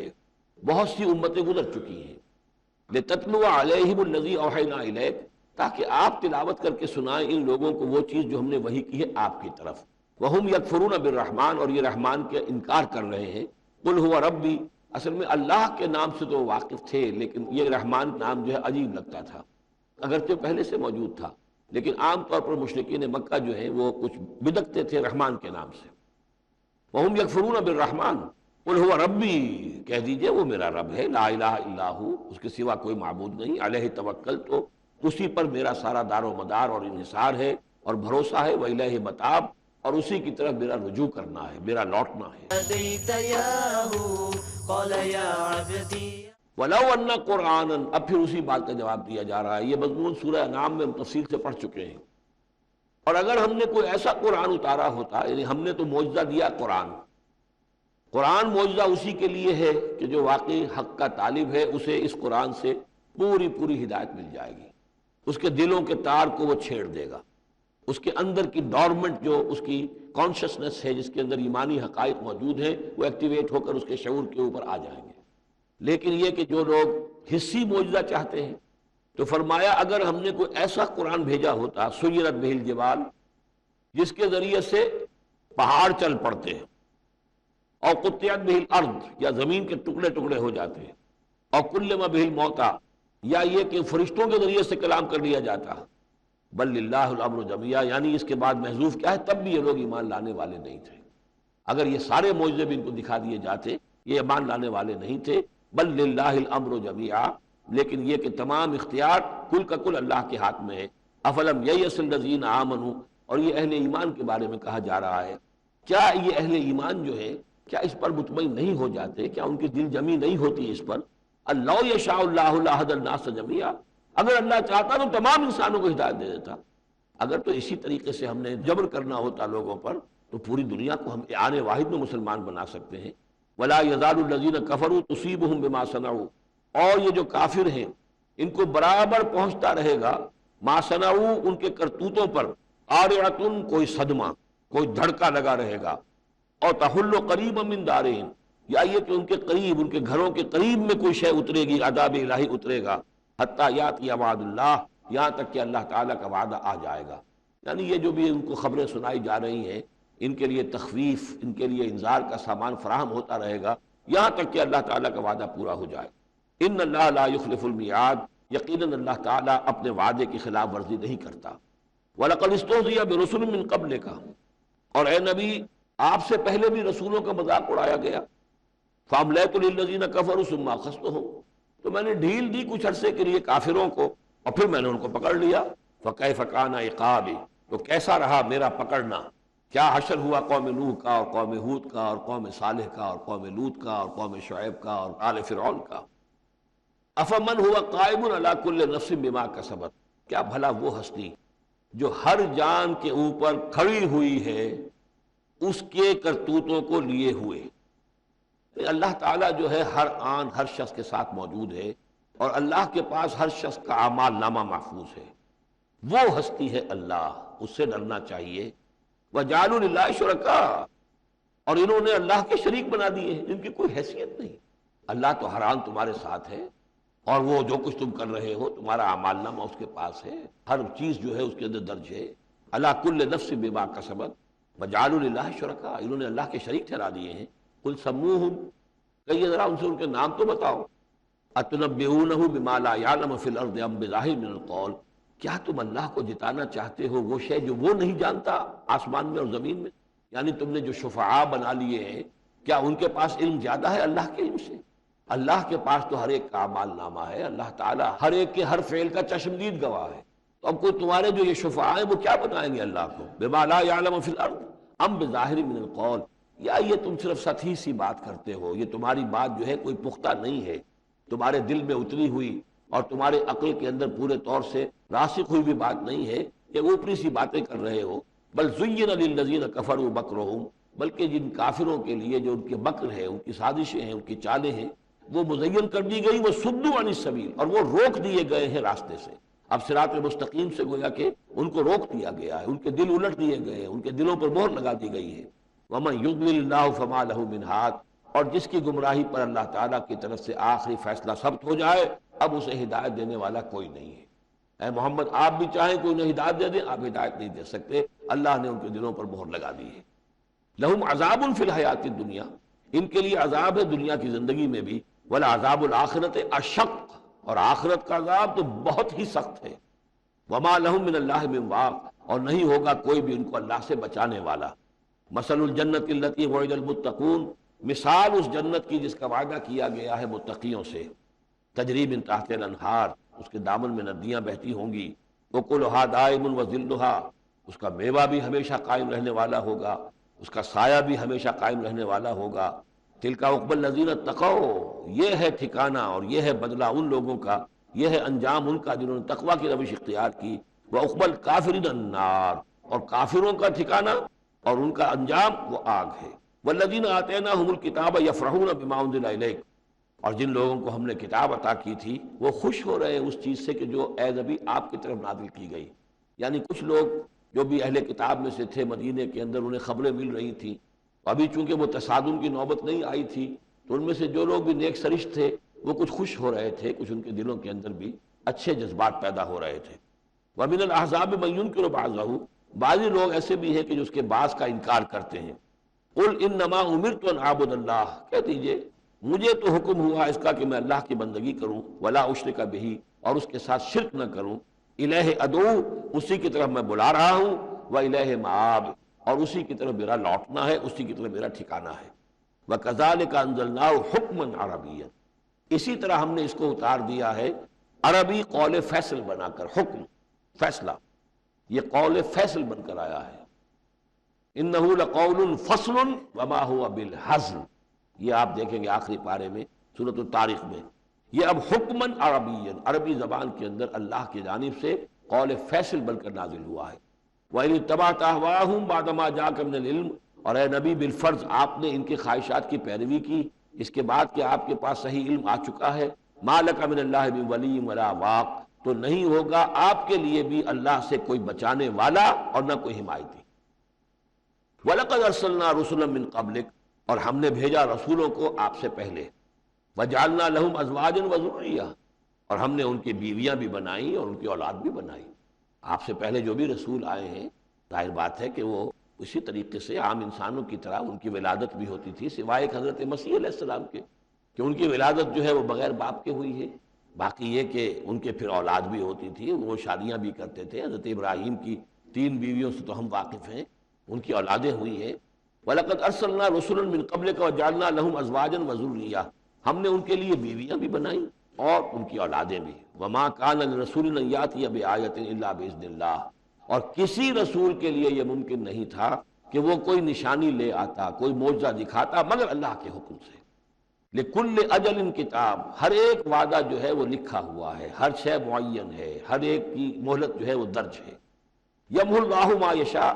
بہت سی امتیں گزر چکی ہیں، لتتلو علیہم الذی اوحینا الیک، تاکہ آپ تلاوت کر کے سنائیں ان لوگوں کو وہ چیز جو ہم نے وحی کی ہے آپ کی طرف۔ وہم یکفرون بالرحمن، اور یہ رحمان کے انکار کر رہے ہیں۔ قل هو ربی، اصل میں اللہ کے نام سے تو واقف تھے، لیکن یہ رحمان نام جو ہے عجیب لگتا تھا، اگرچہ پہلے سے موجود تھا، لیکن عام طور پر مشرکین مکہ جو ہیں وہ کچھ بدکتے تھے رحمان کے نام سے۔ وہم یکفرون بالرحمن قل هو ربی، کہہ دیجئے وہ میرا رب ہے، لا الہ الا ہو، اس کے سوا کوئی معبود نہیں، علیہ توکل، تو اسی پر میرا سارا دار و مدار اور انحصار ہے اور بھروسہ ہے، وإلیہ متاب، اور اسی کی طرف میرا رجوع کرنا ہے، میرا لوٹنا ہے۔ ناديت ياه قال يا عبدي۔ وَلَوْ أَنَّ قُرْآنًا، اب پھر اسی بات کا جواب دیا جا رہا ہے، یہ مضمون سورہ انعام میں ہم تفصیل سے پڑھ چکے ہیں۔ اور اگر ہم نے کوئی ایسا قرآن اتارا ہوتا، یعنی ہم نے تو معجزہ دیا قرآن معجزہ اسی کے لیے ہے کہ جو واقعی حق کا طالب ہے اسے اس قرآن سے پوری پوری ہدایت مل جائے گی، اس کے دلوں کے تار کو وہ چھیڑ دے گا، اس کے اندر کی ڈورمنٹ جو اس کی کانشسنس ہے، جس کے اندر ایمانی حقائق موجود ہیں، وہ ایکٹیویٹ ہو کر اس کے شعور کے اوپر آ جائیں گے۔ لیکن یہ کہ جو لوگ حصی معجزہ چاہتے ہیں، تو فرمایا اگر ہم نے کوئی ایسا قرآن بھیجا ہوتا سیرت بہ الجبال، جس کے ذریعے سے پہاڑ چل پڑتے ہیں، اور قطعت بہ الارض، یا زمین کے ٹکڑے ٹکڑے ہو جاتے ہیں، اور کلم بہ الموتیٰ، یا یہ کہ فرشتوں کے ذریعے سے کلام کر لیا جاتا، بل للہ الامر جمیعا، یعنی اس کے بعد محذوف کیا ہے، تب بھی یہ لوگ ایمان لانے والے نہیں تھے۔ اگر یہ سارے معجزے بھی ان کو دکھا دیے جاتے، یہ ایمان لانے والے نہیں تھے۔ بل للہ الامر جمیعا، لیکن یہ کہ تمام اختیار کل کا کل اللہ کے ہاتھ میں ہے۔ افلم ییأس الذین آمنوا، اور یہ اہل ایمان کے بارے میں کہا جا رہا ہے، کیا یہ اہل ایمان جو ہے کیا اس پر مطمئن نہیں ہو جاتے، کیا ان کی دل جمی نہیں ہوتی اس پر؟ اللہ یشاء اللہ لہدی الناس جمیعا، اگر اللہ چاہتا تو تمام انسانوں کو ہدایت دے دیتا۔ اگر تو اسی طریقے سے ہم نے جبر کرنا ہوتا لوگوں پر، تو پوری دنیا کو ہم آن واحد میں مسلمان بنا سکتے ہیں۔ ولا یزال الذین کفروا تصیبہم بما صنعوا، اور یہ جو کافر ہیں ان کو برابر پہنچتا رہے گا ما صنعوا، ان کے کرتوتوں پر، قارعۃ، کوئی صدمہ، کوئی دھڑکا لگا رہے گا، اور تحل قریبا من دارہم، یا یہ کہ ان کے قریب، ان کے گھروں کے قریب میں کوئی شے اترے گی، عذاب الہی اترے گا، حتی یاتی وعد اللہ، یہاں تک کہ اللہ تعالیٰ کا وعدہ آ جائے گا۔ یعنی یہ جو بھی ان کو خبریں سنائی جا رہی ہیں، ان کے لیے تخویف، ان کے لیے انذار کا سامان فراہم ہوتا رہے گا، یہاں تک کہ اللہ تعالیٰ کا وعدہ پورا ہو جائے۔ ان اللہ لا یخلف المیعاد، یقیناً اللہ تعالیٰ اپنے وعدے کی خلاف ورزی نہیں کرتا۔ وَلَقَدِ اسْتُهْزِئَ بِرُسُلٍ مِّن قَبْلِكَ، اور اے نبی آپ سے پہلے بھی رسولوں کا مذاق اڑایا گیا۔ فَأَمْلَيْتُ لِلَّذِينَ كَفَرُوا ثُمَّ أَخَذْتُهُمْ، تو میں نے ڈھیل دی کچھ عرصے کے لیے کافروں کو، اور پھر میں نے ان کو پکڑ لیا۔ فَكَيْفَ كَانَ عِقَابِ، تو کیسا رہا میرا پکڑنا، کیا حشر ہوا قوم نوح کا اور قوم ہود کا اور قوم صالح کا اور قوم لوط کا اور قوم شعیب کا اور آل فرعون کا۔ أَفَمَنْ هُوَ قَائِمٌ عَلَى كُلِّ نَفْسٍ بِمَا كَسَبَتْ، کیا بھلا وہ ہستی جو ہر جان کے اوپر کھڑی ہوئی ہے اس کے کرتوتوں کو لیے ہوئے۔ اللہ تعالیٰ جو ہے ہر آن ہر شخص کے ساتھ موجود ہے، اور اللہ کے پاس ہر شخص کا اعمال نامہ محفوظ ہے۔ وہ ہستی ہے اللہ، اس سے ڈرنا چاہیے۔ وَجَعَلُوا لِلَّهِ شُرَكَاءَ، اور انہوں نے اللہ کے شریک بنا دیے ہیں جن کی کوئی حیثیت نہیں۔ اللہ تو ہر آن تمہارے ساتھ ہے، اور وہ جو کچھ تم کر رہے ہو تمہارا اعمال نامہ اس کے پاس ہے، ہر چیز جو ہے اس کے اندر درج ہے۔ عَلَىٰ كُلِّ نَفْسٍ بِمَا كَسَبَتْ وَجَعَلُوا لِلَّهِ شُرَكَاءَ، انہوں نے اللہ کے شریک ٹھہرا دیے ہیں۔ قُلْ سَمُّوهُمْ، کہیے ذرا ان سے ان کے نام تو بتاؤ۔ أَتُنَبِّئُونَهُ بِمَا لَا يَعْلَمُ فِي الْأَرْضِ أَمْ بِظَاهِرٍ مِّنَ الْقَوْلِ، کیا تم اللہ کو جتانا چاہتے ہو وہ شے جو وہ نہیں جانتا آسمان میں اور زمین میں؟ یعنی تم نے جو شفعاء بنا لیے ہیں، کیا ان کے پاس علم زیادہ ہے اللہ کے علم سے؟ اللہ کے پاس تو ہر ایک کا اعمال نامہ ہے، اللہ تعالیٰ ہر ایک کے ہر فعل کا چشمدید گواہ ہے۔ تو اب کوئی تمہارے جو یہ شفعاء ہیں وہ کیا بتائیں گے اللہ کو؟ بما لا يعلم فی الارض ام بظاہر من القول، یا یہ تم صرف سطحی سی بات کرتے ہو، یہ تمہاری بات جو ہے کوئی پختہ نہیں ہے، تمہارے دل میں اتری ہوئی اور تمہارے عقل کے اندر پورے طور سے راسخ ہوئی بھی بات نہیں ہے، کہ اوپری سی باتیں کر رہے ہو۔ بل زین للذین کفروا مکرہم، بلکہ جن کافروں کے لیے جو ان کے مکر ہے، ان کی سازشیں ہیں، ان کی چالیں ہیں، وہ مزین کر دی گئی، وہ صدوا عن السبیل، اور وہ روک دیے گئے ہیں راستے سے۔ اب صراط مستقیم سے گویا کہ ان کو روک دیا گیا ہے، ان کے دل الٹ دیے گئے ہیں، ان کے دلوں پر مہر لگا دی گئی ہے۔ وَمَن يُضْلِلِ اللَّهُ فَمَا لَهُ مِنْ هَادٍ، اور جس کی گمراہی پر اللہ تعالیٰ کی طرف سے آخری فیصلہ ثبت ہو جائے، اب اسے ہدایت دینے والا کوئی نہیں ہے۔ اے محمد آپ بھی چاہیں کوئی انہیں ہدایت دے دیں، آپ ہدایت نہیں دے سکتے، اللہ نے ان کے دلوں پر مہر لگا دی ہے۔ لہم عذاب فی الحیات الدنیا، ان کے لیے عذاب ہے دنیا کی زندگی میں بھی، ولعذاب الآخرت اشق، اور آخرت کا عذاب تو بہت ہی سخت ہے۔ وما لہم من اللہ من واق، اور نہیں ہوگا کوئی بھی ان کو اللہ سے بچانے والا۔ مثل الجنت التی وعد المتقون، مثال اس جنت کی جس کا وعدہ کیا گیا ہے متقیوں سے، تجری من تحت الانہار، اس کے دامن میں ندیاں بہتی ہوں گی، وکلھا دائم وظلھا، اس کا میوہ بھی ہمیشہ قائم رہنے والا ہوگا، اس کا سایہ بھی ہمیشہ قائم رہنے والا ہوگا۔ تلک عقبی الذین اتقوا، یہ ہے ٹھکانہ اور یہ ہے بدلہ ان لوگوں کا، یہ ہے انجام ان کا جنہوں نے تقویٰ کی روش اختیار کی۔ وعقبی الکافرین النار، اور کافروں کا ٹھکانہ اور ان کا انجام وہ آگ ہے۔ والذین آتیناہم الکتاب یفرحون بما انزل الیک، اور جن لوگوں کو ہم نے کتاب عطا کی تھی وہ خوش ہو رہے ہیں اس چیز سے کہ جو اے نبی آپ کی طرف نازل کی گئی۔ یعنی کچھ لوگ جو بھی اہل کتاب میں سے تھے مدینے کے اندر، انہیں خبریں مل رہی تھیں، ابھی چونکہ وہ تصادم کی نوبت نہیں آئی تھی، تو ان میں سے جو لوگ بھی نیک سرشت تھے وہ کچھ خوش ہو رہے تھے، کچھ ان کے دلوں کے اندر بھی اچھے جذبات پیدا ہو رہے تھے۔ وَمِنَ الْأَحْزَابِ مَن يُنْكِرُ بَعْضَهُ، بعضی لوگ ایسے بھی ہیں کہ جو اس کے بعض کا انکار کرتے ہیں۔ قُلْ إِنَّمَا أُمِرْتُ أَنْ أَعْبُدَ اللَّهَ، کہہ دیجئے مجھے تو حکم ہوا اس کا کہ میں اللہ کی بندگی کروں، وَلَا أُشْرِكَ بِهِ، اور اس کے ساتھ شرک نہ کروں، إِلَيْهِ أَدْعُو، اسی کی طرف میں بلا رہا ہوں، وَإِلَيْهِ مَآبِ، اور اسی کی طرف میرا لوٹنا ہے، اسی کی طرف میرا ٹھکانہ ہے۔ وَكَذَلِكَ أَنزَلْنَاهُ حُكْمًا عَرَبِيًّا، اسی طرح ہم نے اس کو اتار دیا ہے عربی قول فیصل بنا کر، حکم فیصلہ، یہ قول فیصل بن کر آیا ہے۔ إِنَّهُ لَقَوْلٌ فَصْلٌ وَمَا هُوَ بِالْحَزْلِ، یہ آپ دیکھیں گے آخری پارے میں سورۃ الطارق میں، یہ اب حکماً عربیًا، عربی زبان کے اندر اللہ کی جانب سے قول فیصل بن کر نازل ہوا ہے۔ وَإِنِ اتَّبَعْتَ أَهْوَاءَهُمْ بَعْدَ مَا جَاءَكَ مِنَ الْعِلْمِ، اور اے نبی بالفرض آپ نے ان کی خواہشات کی پیروی کی اس کے بعد کہ آپ کے پاس صحیح علم آ چکا ہے۔ مَا لَكَ مِنَ اللَّهِ مِن وَلِيٍّ وَلَا وَاقٍ، تو نہیں ہوگا آپ کے لیے بھی اللہ سے کوئی بچانے والا اور نہ کوئی حمایتی۔ وَلَقَدْ أَرْسَلْنَا رُسُلًا مِّن قَبْلِكَ، اور ہم نے بھیجا رسولوں کو آپ سے پہلے۔ وَجَعَلْنَا لَهُمْ أَزْوَاجًا وَذُرِّيَّةً، اور ہم نے ان کی بیویاں بھی بنائیں اور ان کی اولاد بھی بنائی۔ آپ سے پہلے جو بھی رسول آئے ہیں ظاہر بات ہے کہ وہ اسی طریقے سے عام انسانوں کی طرح ان کی ولادت بھی ہوتی تھی، سوائے ایک حضرت مسیح علیہ السلام کے کہ ان کی ولادت جو ہے وہ بغیر باپ کے ہوئی ہے۔ باقی یہ کہ ان کے پھر اولاد بھی ہوتی تھی، وہ شادیاں بھی کرتے تھے۔ حضرت ابراہیم کی 3 بیویوں سے تو ہم واقف ہیں، ان کی اولادیں ہوئی ہیں۔ وَلَقَدْ أَرْسَلْنَا رُسُلًا مِّن قَبْلِكَ وَجَعَلْنَا لَهُمْ أَزْوَاجًا وَذُرِّيَّةً، ہم نے ان کے لیے بیویاں بھی بنائیں اور ان کی اولادیں بھی۔ وَمَا كَانَ لِرَسُولٍ أَن يَأْتِيَ بِآيَةٍ إِلَّا بِإِذْنِ اللَّهِ، اور کسی رسول کے لیے یہ ممکن نہیں تھا کہ وہ کوئی نشانی لے آتا، کوئی معجزہ دکھاتا، مگر اللہ کے حکم سے۔ لِكُلِّ أَجَلٍ کتاب، ہر ایک وعدہ جو ہے وہ لکھا ہوا ہے، ہر شے معین ہے، ہر ایک کی مہلت جو ہے وہ درج ہے۔ یمحو اللہ ما یشاء،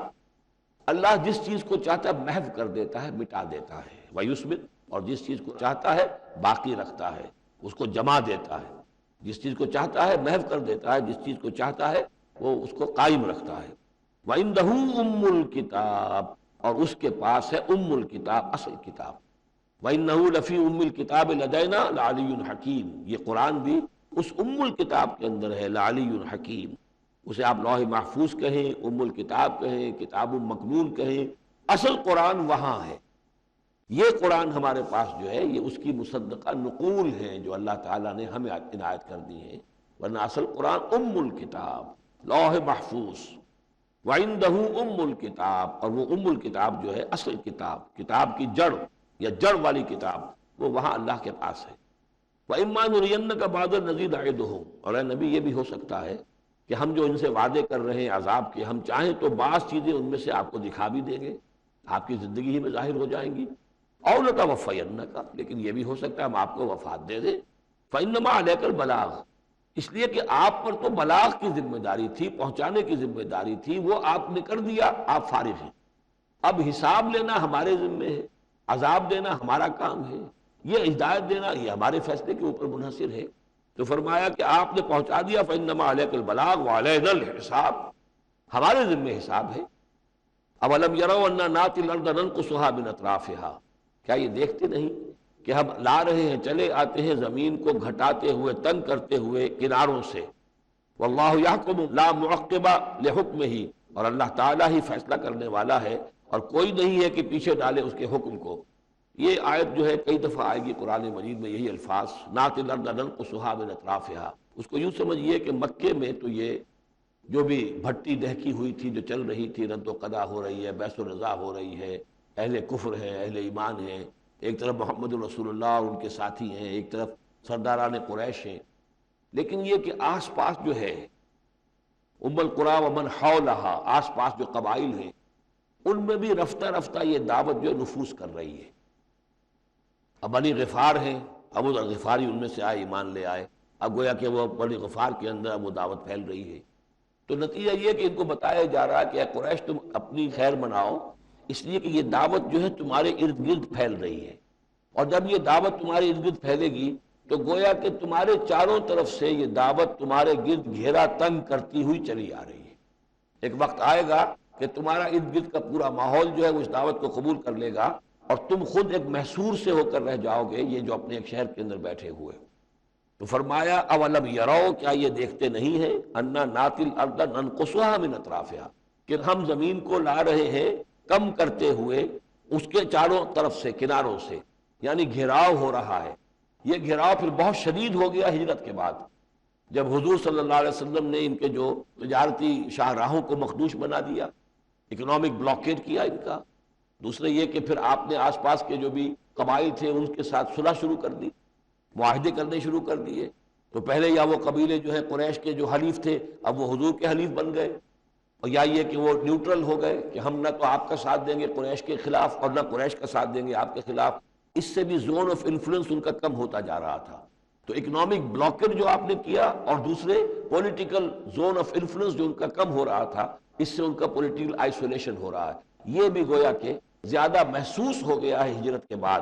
اللہ جس چیز کو چاہتا ہے محو کر دیتا ہے، مٹا دیتا ہے، ویثبت، اور جس چیز کو چاہتا ہے باقی رکھتا ہے، اس کو جمع دیتا ہے، جس چیز کو چاہتا ہے محو کر دیتا ہے، جس چیز کو چاہتا ہے وہ اس کو قائم رکھتا ہے۔ وَعِندَهُ أُمُّ الْكِتَابِ، اور اس کے پاس ہے ام الکتاب، اصل کتاب۔ وَإِنَّهُ لَفِي أُمِّ الْكِتَابِ لَدَيْنَا لَعَلِيٌّ حَكِيمٌ، یہ قرآن بھی اس ام الکتاب کے اندر ہے، لَعَلِيٌّ حَكِيمٌ، اسے آپ لوح محفوظ کہیں، ام الکتاب کہیں، کتاب مکنون کہیں، اصل قرآن وہاں ہے۔ یہ قرآن ہمارے پاس جو ہے یہ اس کی مصدقہ نقول ہیں جو اللہ تعالیٰ نے ہمیں عنایت کر دی ہیں، ورنہ اصل قرآن ام الکتاب، لوح محفوظ۔ وَعِندَهُ ام الکتاب، اور وہ ام الکتاب جو ہے اصل کتاب، کتاب کی جڑ یا جڑ والی کتاب، وہ وہاں اللہ کے پاس ہے۔ وَإِمَّا نُرِيَنَّكَ بَعْضَ الَّذِي نَعِدُهُمْ، اور اے نبی یہ بھی ہو سکتا ہے کہ ہم جو ان سے وعدے کر رہے ہیں عذاب کے، ہم چاہیں تو بعض چیزیں ان میں سے آپ کو دکھا بھی دیں گے، آپ کی زندگی ہی میں ظاہر ہو جائیں گی۔ اَوْ لَتَوَفَّيَنَّكَ، لیکن یہ بھی ہو سکتا ہے ہم آپ کو وفات دے دیں۔ فَإِنَّمَا عَلَيْكَ الْبَلَاغُ، اس لیے کہ آپ پر تو بلاغ کی ذمہ داری تھی، پہنچانے کی ذمہ داری تھی، وہ آپ نے کر دیا، آپ فارغ ہیں۔ اب حساب لینا ہمارے ذمہ ہے، عذاب دینا ہمارا کام ہے، یہ ہدایت دینا یہ ہمارے فیصلے کے اوپر منحصر ہے۔ تو فرمایا کہ آپ نے پہنچا دیا، فَإِنَّمَا عَلَيْكَ الْبَلَاغُ وَعَلَيْنَا الْحِسَابُ، ہمارے ذمہ حساب ہے۔ اَوَلَمْ يَرَوْا أَنَّا نَأْتِي الْأَرْضَ نَنْقُصُهَا مِنْ أَطْرَافِهَا، کیا یہ دیکھتے نہیں کہ ہم لا رہے ہیں، چلے آتے ہیں زمین کو گھٹاتے ہوئے، تنگ کرتے ہوئے کناروں سے۔ وَاللَّهُ يَحْكُمُ لَا مُعَقِّبَ لِحُكْمِهِ، اور اللہ تعالیٰ ہی فیصلہ کرنے والا ہے اور کوئی نہیں ہے کہ پیچھے ڈالے اس کے حکم کو۔ یہ آیت جو ہے کئی دفعہ آئے گی قرآن مجید میں، یہی الفاظ، نَأْتِي الْأَرْضَ نَنْقُصُهَا مِنْ أَطْرَافِهَا، اس کو یوں سمجھیے کہ مکے میں تو یہ جو بھی بھٹی دہکی ہوئی تھی، جو چل رہی تھی، رد و قضا ہو رہی ہے، بیس و رضا ہو رہی ہے، اہل کفر ہے، اہل ایمان ہے، ایک طرف محمد رسول اللہ اور ان کے ساتھی ہیں، ایک طرف سرداران قریش ہیں، لیکن یہ کہ آس پاس جو ہے ام القریٰ ومن حولہا، آس پاس جو قبائل ہیں ان میں بھی رفتہ رفتہ یہ دعوت جو نفوذ کر رہی ہے۔ اب بنی غفار ہیں، ابو ذر غفاری ان میں سے آئے، ایمان لے آئے، اب گویا کہ وہ بنی غفار کے اندر اب وہ دعوت پھیل رہی ہے۔ تو نتیجہ یہ کہ ان کو بتایا جا رہا ہے کہ اے قریش تم اپنی خیر مناؤ، اس لیے کہ یہ دعوت جو ہے تمہارے ارد گرد پھیل رہی ہے، اور جب یہ دعوت تمہارے ارد گرد پھیلے گی تو گویا کہ تمہارے چاروں طرف سے یہ دعوت تمہارے گرد گھیرا تنگ کرتی ہوئی چلی آ رہی ہے۔ ایک وقت آئے گا کہ تمہارا ارد گرد کا پورا ماحول جو ہے وہ اس دعوت کو قبول کر لے گا، اور تم خود ایک محصور سے ہو کر رہ جاؤ گے، یہ جو اپنے ایک شہر کے اندر بیٹھے ہوئے۔ تو فرمایا اولم یرو، کیا یہ دیکھتے نہیں ہیں، انا ناتی الارض ننقصها من اطرافها، کہ ہم زمین کو لا رہے ہیں کم کرتے ہوئے اس کے چاروں طرف سے، کناروں سے، یعنی گھیراؤ ہو رہا ہے۔ یہ گھیراؤ پھر بہت شدید ہو گیا ہجرت کے بعد، جب حضور صلی اللہ علیہ وسلم نے ان کے جو تجارتی شاہراہوں کو مخدوش بنا دیا، اکنامک بلاکیڈ کیا ان کا۔ دوسرے یہ کہ پھر آپ نے آس پاس کے جو بھی قبائل تھے ان کے ساتھ صلح شروع کر دی، معاہدے کرنے شروع کر دیے۔ تو پہلے یا وہ قبیلے جو ہے قریش کے جو حلیف تھے اب وہ حضور کے حلیف بن گئے، اور یا یہ کہ وہ نیوٹرل ہو گئے کہ ہم نہ تو آپ کا ساتھ دیں گے قریش کے خلاف اور نہ قریش کا ساتھ دیں گے آپ کے خلاف۔ اس سے بھی زون آف انفلوئنس ان کا کم ہوتا جا رہا تھا۔ تو اکنامک بلاکر جو آپ نے کیا، اور دوسرے پولیٹیکل زون آف انفلوئنس جو ان کا کم ہو رہا تھا، اس سے ان کا پولیٹیکل آئسولیشن ہو رہا ہے، یہ بھی گویا کہ زیادہ محسوس ہو گیا ہے ہجرت کے بعد۔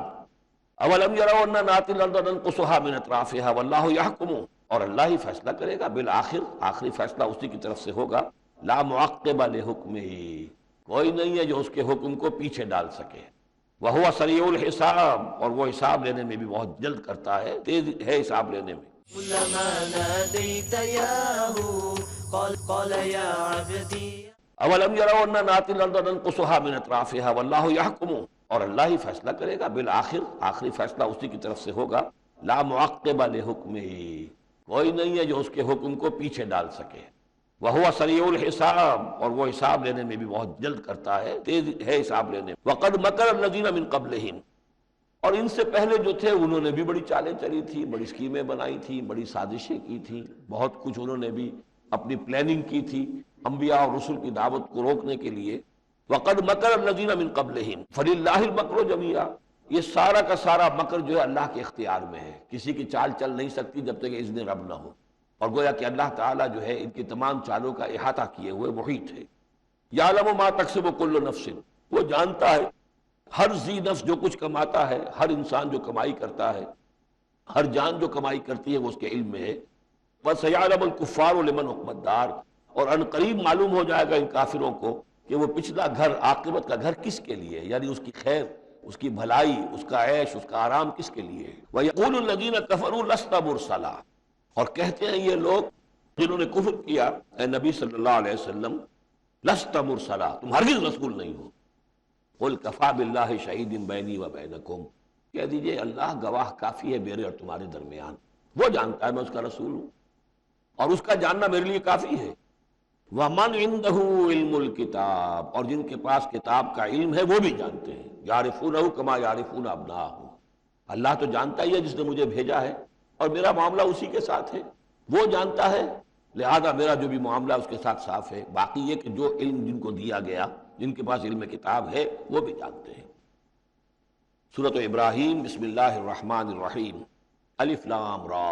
اولم یروا انا ناتی الارض ننقصها من اطرافها واللہ یحکم، اور اللہ ہی فیصلہ کرے گا، بالآخر آخری فیصلہ اسی کی طرف سے ہوگا۔ لا معقب لحکمہ، کوئی نہیں ہے جو اس کے حکم کو پیچھے ڈال سکے۔ وہو سریع الحساب، اور وہ حساب لینے میں بھی بہت جلد کرتا ہے، تیز ہے حساب لینے میں۔ كلما ناديت ياه قال يا عبدي۔ اولم یروا انا ناتی الارض ننقصها من اطرافها واللہ یحکم، اور اللہ ہی فیصلہ کرے گا، بالآخر آخری فیصلہ اسی کی طرف سے ہوگا۔ لا معقب لحکمہ، کوئی نہیں ہے جو اس کے حکم کو پیچھے ڈال سکے۔ وہو سریع الحساب، اور وہ حساب لینے میں بھی بہت جلد کرتا ہے، تیز ہے حساب لینے میں۔ وقد مکر الذین من قبلہم، اور ان سے پہلے جو تھے انہوں نے بھی بڑی چالیں چلی تھی، بڑی اسکیمیں بنائی تھی، بڑی سازشیں کی تھیں، بہت کچھ انہوں نے بھی اپنی پلاننگ کی تھی انبیاء اور رسل کی دعوت کو روکنے کے لیے۔ وقد مکر الذین من قبلہم فللہ المکر جمیعا، یہ سارا کا سارا مکر جو ہے اللہ کے اختیار میں ہے، کسی کی چال چل نہیں سکتی جب تک اذن رب نہ ہو، اور گویا کہ اللہ تعالیٰ جو ہے ان کی تمام چالوں کا احاطہ کیے ہوئے محیط ہے۔ یعلم ما تکسب کل نفس، وہ جانتا ہے ہر ذی نفس جو کچھ کماتا ہے، ہر انسان جو کمائی کرتا ہے، ہر جان جو کمائی کرتی ہے وہ اس کے علم میں ہے۔ وَسَيَعْلَمُ الْكُفَّارُ لِمَنْ عُقْبَى الدَّارِ، اور ان قریب معلوم ہو جائے گا ان کافروں کو کہ وہ پچھلا گھر، عاقبت کا گھر کس کے لیے ہے، یعنی اس کی خیر، اس کی بھلائی، اس کا عیش، اس کا آرام کس کے لیے ہے۔ وَيَقُولُ الَّذِينَ كَفَرُوا لَسْتَ مُرْسَلًا، اور کہتے ہیں یہ لوگ جنہوں نے کفر کیا، اے نبی صلی اللہ علیہ وسلم، لست مرسلا، تم ہرگز رسول نہیں ہو۔ قل کفا باللہ شہید بینی و بینکم، کہہ دیجئے اللہ گواہ کافی ہے میرے اور تمہارے درمیان، وہ جانتا ہے میں اس کا رسول ہوں، اور اس کا جاننا میرے لیے کافی ہے۔ وَمَنْ عِنْدَهُ عِلْمُ الْكِتَابِ، اور جن کے پاس کتاب کا علم ہے وہ بھی جانتے ہیں، يَعْرِفُونَهُ كَمَا يَعْرِفُونَ أَبْنَاءَهُمْ، اللہ تو جانتا ہی ہے جس نے مجھے بھیجا ہے، اور میرا معاملہ اسی کے ساتھ ہے، وہ جانتا ہے، لہذا میرا جو بھی معاملہ اس کے ساتھ صاف ہے۔ باقی یہ کہ جو علم جن کو دیا گیا، جن کے پاس علم کتاب ہے، وہ بھی جانتے ہیں۔ سورۃ ابراہیم، بسم اللہ الرحمن الرحیم، الف لام را۔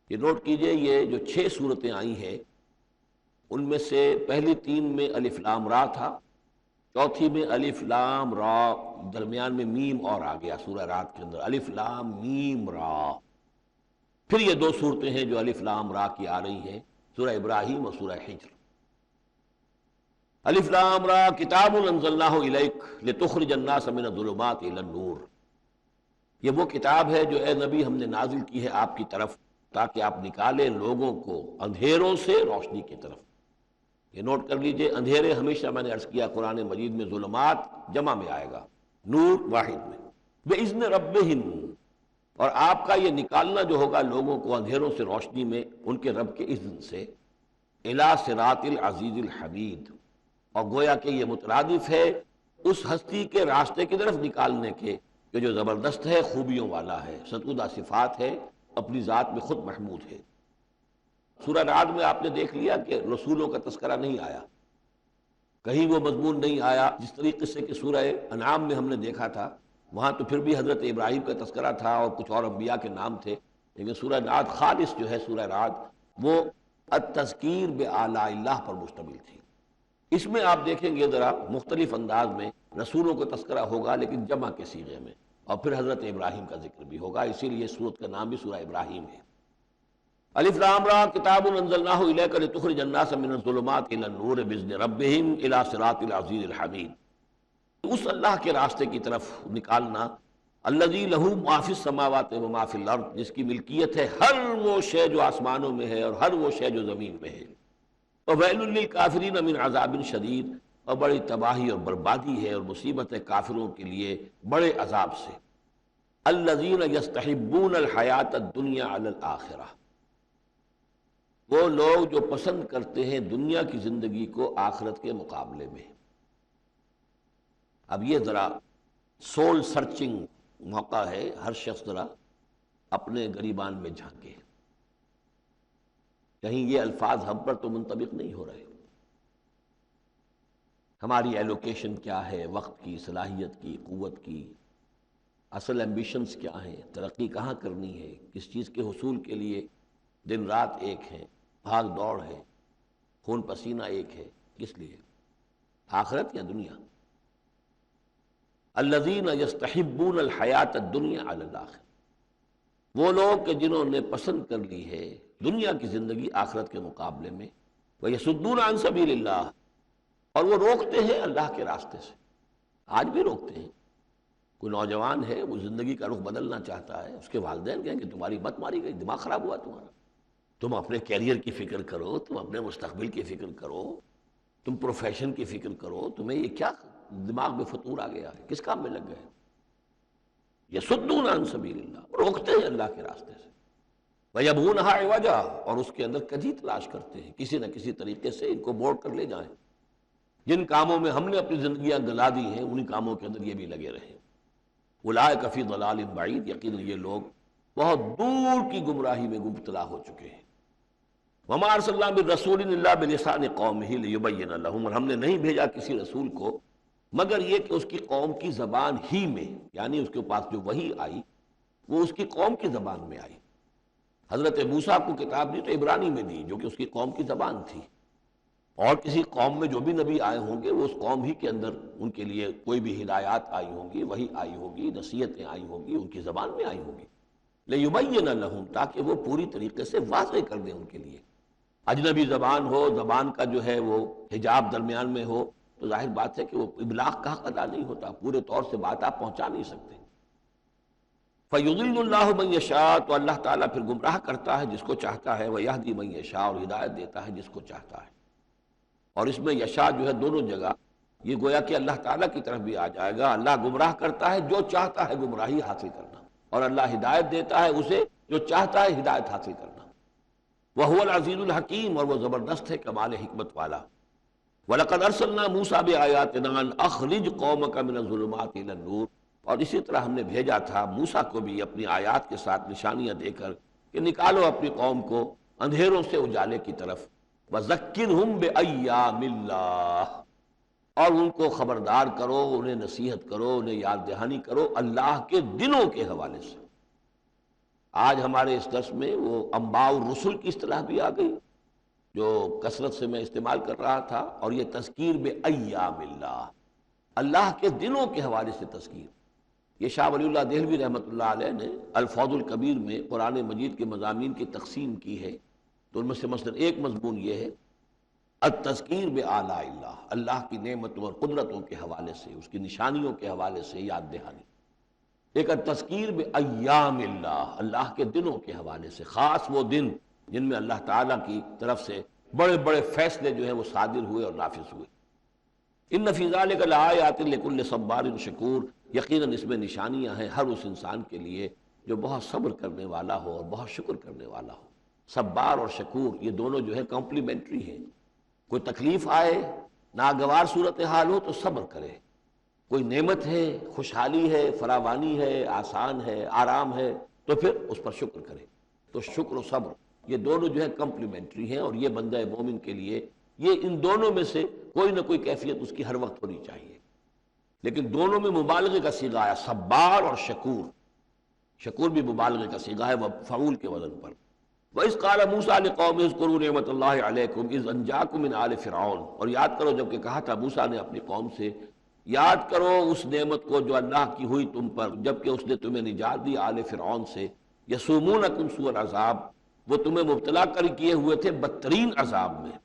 یہ نوٹ کیجئے، یہ جو 6 صورتیں آئی ہیں ان میں سے پہلی 3 میں الف لام را تھا، چوتھی میں الف لام را، درمیان میں میم اور آ گیا سورہ رات کے اندر، الف لام میم را۔ پھر یہ 2 صورتیں ہیں جو الف لام را کی آ رہی ہیں، سورہ ابراہیم اور سورہ حجر۔ الف لام را کتاب انزلناہ الیک لتخرج الناس من الظلمات الی النور، یہ وہ کتاب ہے جو اے نبی ہم نے نازل کی ہے آپ کی طرف تاکہ آپ نکالیں لوگوں کو اندھیروں سے روشنی کی طرف۔ یہ نوٹ کر لیجئے، اندھیرے ہمیشہ میں نے عرض کیا قرآن مجید میں ظلمات جمع میں آئے گا، نور واحد میں، بِإِذْنِ رَبِّهِمْ، اور آپ کا یہ نکالنا جو ہوگا لوگوں کو اندھیروں سے روشنی میں ان کے رب کے اذن سے، اِلَى صِرَاطِ الْعَزِيزِ الْحَمِيدِ، اور گویا کہ یہ مترادف ہے اس ہستی کے راستے کی طرف نکالنے کے کہ جو زبردست ہے، خوبیوں والا ہے، ستودہ صفات ہے، اپنی ذات میں خود محمود ہے۔ سورہ رعد میں آپ نے دیکھ لیا کہ رسولوں کا تذکرہ نہیں آیا، کہیں وہ مضمون نہیں آیا جس طریقے سے کہ سورہ انعام میں ہم نے دیکھا تھا، وہاں تو پھر بھی حضرت ابراہیم کا تذکرہ تھا اور کچھ اور انبیاء کے نام تھے، لیکن سورہ رعد خالص جو ہے سورہ رعد وہ التذکیر بآلاء اللہ پر مشتمل تھی۔ اس میں آپ دیکھیں گے ذرا مختلف انداز میں رسولوں کا تذکرہ ہوگا لیکن جمع کے صیغے میں، اور پھر حضرت ابراہیم کا ذکر بھی ہوگا، اسی لیے سورت کا نام بھی سورہ ابراہیم ہے۔ الف لام را کتاب انزلناہ الیک لتخرج الناس من الظلمات الی النور باذن ربہم الی صراط العزیز الحمید، اس اللہ کے راستے کی طرف نکالنا، الذی لہ ما فی السماوات و ما فی الارض، جس کی ملکیت ہے ہر وہ شے جو آسمانوں میں ہے اور ہر وہ شے جو زمین میں ہے، وَوَيْلٌ لِّلْكَافِرِينَ مِنْ عَذَابٍ شَدِيدٍ، اور بڑی تباہی اور بربادی ہے اور مصیبت ہے کافروں کے لیے بڑے عذاب سے۔ الَّذِينَ يَسْتَحِبُّونَ الْحَيَاةَ الدُّنْيَا عَلَى الْآخِرَةِ، وہ لوگ جو پسند کرتے ہیں دنیا کی زندگی کو آخرت کے مقابلے میں۔ اب یہ ذرا سول سرچنگ موقع ہے، ہر شخص ذرا اپنے گریبان میں جھانکے، کہیں یہ الفاظ ہم پر تو منطبق نہیں ہو رہے۔ ہماری ایلوکیشن کیا ہے، وقت کی، صلاحیت کی، قوت کی، اصل ایمبیشنز کیا ہیں، ترقی کہاں کرنی ہے، کس چیز کے حصول کے لیے دن رات ایک ہے، بھاگ دوڑ ہے، خون پسینہ ایک ہے، کس لیے؟ آخرت یا دنیا؟ الذین یستحبون الحیات الدنیا علی الآخرہ، وہ لوگ کہ جنہوں نے پسند کر لی ہے دنیا کی زندگی آخرت کے مقابلے میں، وَيَصُدُّونَ عَن سَبِيلِ اللَّهِ، اور وہ روکتے ہیں اللہ کے راستے سے، آج بھی روکتے ہیں۔ کوئی نوجوان ہے وہ زندگی کا رخ بدلنا چاہتا ہے، اس کے والدین کہیں کہ تمہاری مت ماری گئی، دماغ خراب ہوا تمہارا، تم اپنے کیریئر کی فکر کرو، تم اپنے مستقبل کی فکر کرو، تم پروفیشن کی فکر کرو، تمہیں یہ کیا دماغ میں فطور آ گیا ہے، کس کام میں لگ گئے؟ یصدون عن سبیل اللہ، روکتے ہیں اللہ کے راستے سے، وَيَبْغُونَهَا عِوَجًا، اور اس کے اندر کجی تلاش کرتے ہیں، کسی نہ کسی طریقے سے ان کو موڑ کر لے جائیں۔ جن کاموں میں ہم نے اپنی زندگیاں گلا دی ہیں انہی کاموں کے اندر یہ بھی لگے رہے۔ اولئک فی ضلال بعید، یقیناً یہ لوگ بہت دور کی گمراہی میں مبتلا ہو چکے ہیں۔ وما ارسلنا من رسول الا بلسان قومہ لیبین لہم، اور ہم نے نہیں بھیجا کسی رسول کو مگر یہ کہ اس کی قوم کی زبان ہی میں، یعنی اس کے پاس جو وحی آئی وہ اس کی قوم کی زبان میں آئی۔ حضرت موسیٰ کو کتاب دی تو عبرانی میں دی جو کہ اس کی قوم کی زبان تھی، اور کسی قوم میں جو بھی نبی آئے ہوں گے وہ اس قوم ہی کے اندر ان کے لیے کوئی بھی ہدایات آئی ہوں گی، وہی آئی ہوگی، نصیحتیں آئی ہوں گی، ان کی زبان میں آئی ہوں گی، لِیُبَيِّنَ لَهُمْ، تاکہ وہ پوری طریقے سے واضح کر دیں ان کے لیے۔ اجنبی زبان ہو، زبان کا جو ہے وہ حجاب درمیان میں ہو، تو ظاہر بات ہے کہ وہ ابلاغ کا حق ادا نہیں ہوتا، پورے طور سے بات آپ پہنچا نہیں سکتے۔ فَيُضِلُّ اللَّهُ مَن يَشَاءُ، تو اللہ تعالیٰ پھر گمراہ کرتا ہے جس کو چاہتا ہے، وَيَهْدِي مَن يَشَاءُ، اور ہدایت دیتا ہے جس کو چاہتا ہے۔ اور اس میں یشاء جو ہے دونوں جگہ یہ گویا کہ اللہ تعالیٰ کی طرف بھی آ جائے گا۔ اللہ گمراہ کرتا ہے جو چاہتا ہے گمراہی حاصل کرنا، اور اللہ ہدایت دیتا ہے اسے جو چاہتا ہے ہدایت حاصل کرنا۔ وَهُوَ الْعَزِيزُ الْحَكِيمُ، اور وہ زبردست ہے کمال حکمت والا۔ وَلَقَدْ أَرْسَلْنَا مُوسَىٰ بِآيَاتِنَا أَنْ أَخْرِجْ قَوْمَكَ مِنَ الظُّلُمَاتِ إِلَى النُّورِ، اور اسی طرح ہم نے بھیجا تھا موسیٰ کو بھی اپنی آیات کے ساتھ نشانیاں دے کر کہ نکالو اپنی قوم کو اندھیروں سے اجالے کی طرف۔ وَذَكِّرْهُمْ بِأَيَّامِ اللَّهِ، اور ان کو خبردار کرو، انہیں نصیحت کرو، انہیں یاد دہانی کرو اللہ کے دنوں کے حوالے سے۔ آج ہمارے اس درس میں وہ انباء الرسل کی اصطلاح بھی آ گئی جو کثرت سے میں استعمال کر رہا تھا، اور یہ تذکیر بِأَيَّامِ اللَّهِ، اللہ کے دنوں کے حوالے سے تذکیر۔ یہ شاہ ولی اللہ دہلوی رحمۃ اللہ علیہ نے الفوز الکبیر میں قرآن مجید کے مضامین کی تقسیم کی ہے، تو ان میں سے مثلا ایک مضمون یہ ہے التذکیر بآلاء اللہ، اللہ کی نعمتوں اور قدرتوں کے حوالے سے، اس کی نشانیوں کے حوالے سے یاد دہانی۔ ایک التذکیر بایام اللہ، اللہ کے دنوں کے حوالے سے، خاص وہ دن جن میں اللہ تعالیٰ کی طرف سے بڑے بڑے فیصلے جو ہیں وہ صادر ہوئے اور نافذ ہوئے۔ ان فی ذلک لآیات لکل صبار شکور، یقیناً اس میں نشانیاں ہیں ہر اس انسان کے لیے جو بہت صبر کرنے والا ہو اور بہت شکر کرنے والا ہو۔ صبار اور شکور یہ دونوں جو ہے کمپلیمنٹری ہیں۔ کوئی تکلیف آئے، ناگوار صورتحال ہو تو صبر کرے، کوئی نعمت ہے، خوشحالی ہے، فراوانی ہے، آسان ہے، آرام ہے، تو پھر اس پر شکر کرے۔ تو شکر و صبر یہ دونوں جو ہے کمپلیمنٹری ہیں، اور یہ بندہ مومن کے لیے یہ ان دونوں میں سے کوئی نہ کوئی کیفیت اس کی ہر وقت ہونی چاہیے۔ لیکن دونوں میں مبالغے کا صیغہ ہے، صبار اور شکور۔ شکور بھی مبالغے کا صیغہ ہے، وہ فعول کے وزن پر۔ وَإِذْ قَالَ مُوسَىٰ لِقَوْمِهِ اذْكُرُوا نِعْمَتَ اللَّهِ عَلَيْكُمْ إِذْ أَنْجَاكُم مِّنْ آلِ فِرْعَوْنَ، اور یاد کرو جب کہ کہا تھا موسیٰ نے اپنی قوم سے، یاد کرو اس نعمت کو جو اللہ کی ہوئی تم پر جب کہ اس نے تمہیں نجات دی آل فرعون سے۔ یسومونکم سوء العذاب، وہ تمہیں مبتلا کر کیے ہوئے تھے بدترین عذاب میں۔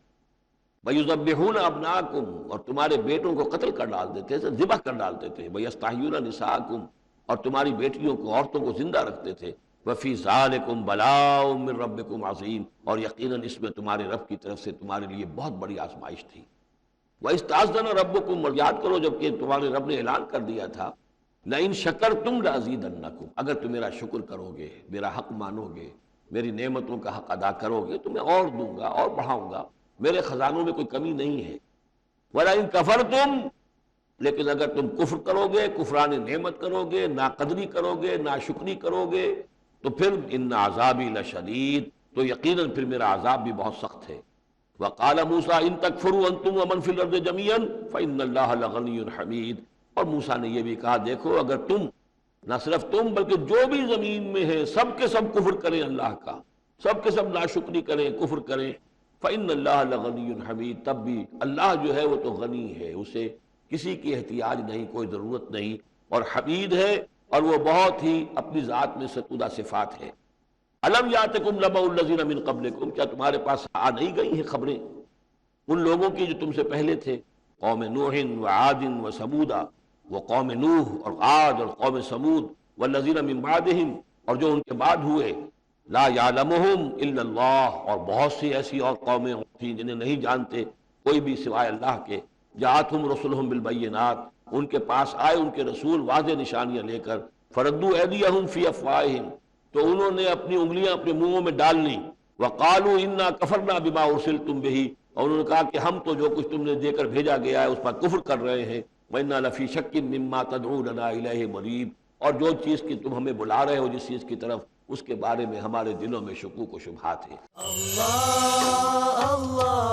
وَيُذَبِّحُونَ أَبْنَاءَكُمْ، اور تمہارے بیٹوں کو قتل کر ڈال دیتے تھے، ذبح کر ڈالتے تھے۔ وَيَسْتَحْيُونَ نِسَاءَكُمْ، اور تمہاری بیٹیوں کو، عورتوں کو زندہ رکھتے تھے۔ وَفِي ذَلِكُمْ بَلَاءٌ مِّن رَبِّكُمْ عَظِيمٌ، اور یقیناً اس میں تمہارے رب کی طرف سے تمہارے لیے بہت بڑی آزمائش تھی۔ وَإِذْ تَأَذَّنَ رَبُّكُمْ، اور یاد کرو جب کہ تمہارے رب نے اعلان کر دیا تھا لَئِن شَكَرْتُمْ لَأَزِيدَنَّكُمْ، اگر تم میرا شکر کرو گے، میرا حق مانو گے، میری نعمتوں کا حق ادا کرو گے تو میں اور دوں گا اور بڑھاؤں گا، میرے خزانوں میں کوئی کمی نہیں ہے۔ وَلَئِن كَفَرْتُمْ، لیکن اگر تم کفر کرو گے، کفران نعمت کرو گے، ناقدری کرو گے، ناشکری کرو گے، تو پھر ان عذابی لشدید، تو یقیناً پھر میرا عذاب بھی بہت سخت ہے۔ وقال موسیٰ ان تکفروا انتم ومن فی الارض جميعا فإن اللہ لغنی حمید، اور موسیٰ نے یہ بھی کہا دیکھو اگر تم، نہ صرف تم بلکہ جو بھی زمین میں ہے سب کے سب کفر کریں اللہ کا، سب کے سب ناشکری کریں، کفر کریں، فإن اللہ لغنی حمید، تب بھی اللہ جو ہے وہ تو غنی ہے، اسے کسی کی احتیاج نہیں، کوئی ضرورت نہیں، اور حمید ہے، اور وہ بہت ہی اپنی ذات میں ستودہ صفات ہے۔ الم یاتکم نبأ الذین من قبلکم، کیا تمہارے پاس آ نہیں گئی ہیں خبریں ان لوگوں کی جو تم سے پہلے تھے، قوم نوح وعاد وثمود، وہ قوم نوح اور عاد اور قوم ثمود، والذین من بعدہم، اور جو ان کے بعد ہوئے، لا یعلمہم الا اللہ، اور بہت سی ایسی اور قومیں تھیں جنہیں نہیں جانتے کوئی بھی سوائے اللہ کے، جاءتہم رسلہم بالبینات، ان کے پاس آئے ان کے رسول واضح نشانیاں لے کر، فردوا ایدیہم فی افواہہم، تو انہوں نے اپنی انگلیاں اپنے منہوں میں ڈال لیں، وقالوا انا کفرنا بما ارسلتم بہ، اور انہوں نے کہا کہ ہم تو جو کچھ تم نے دے کر بھیجا گیا ہے اس پر کفر کر رہے ہیں، وَإِنَّا لَفِي شَكٍّ مِّمَّا تَدْعُونَنَا إِلَيْهِ مُرِيبٍ، اور جو چیز کی تم ہمیں بلا رہے ہو جس چیز کی طرف، اس کے بارے میں ہمارے دلوں میں شکوک و شبہات ہیں۔ اللہ اللہ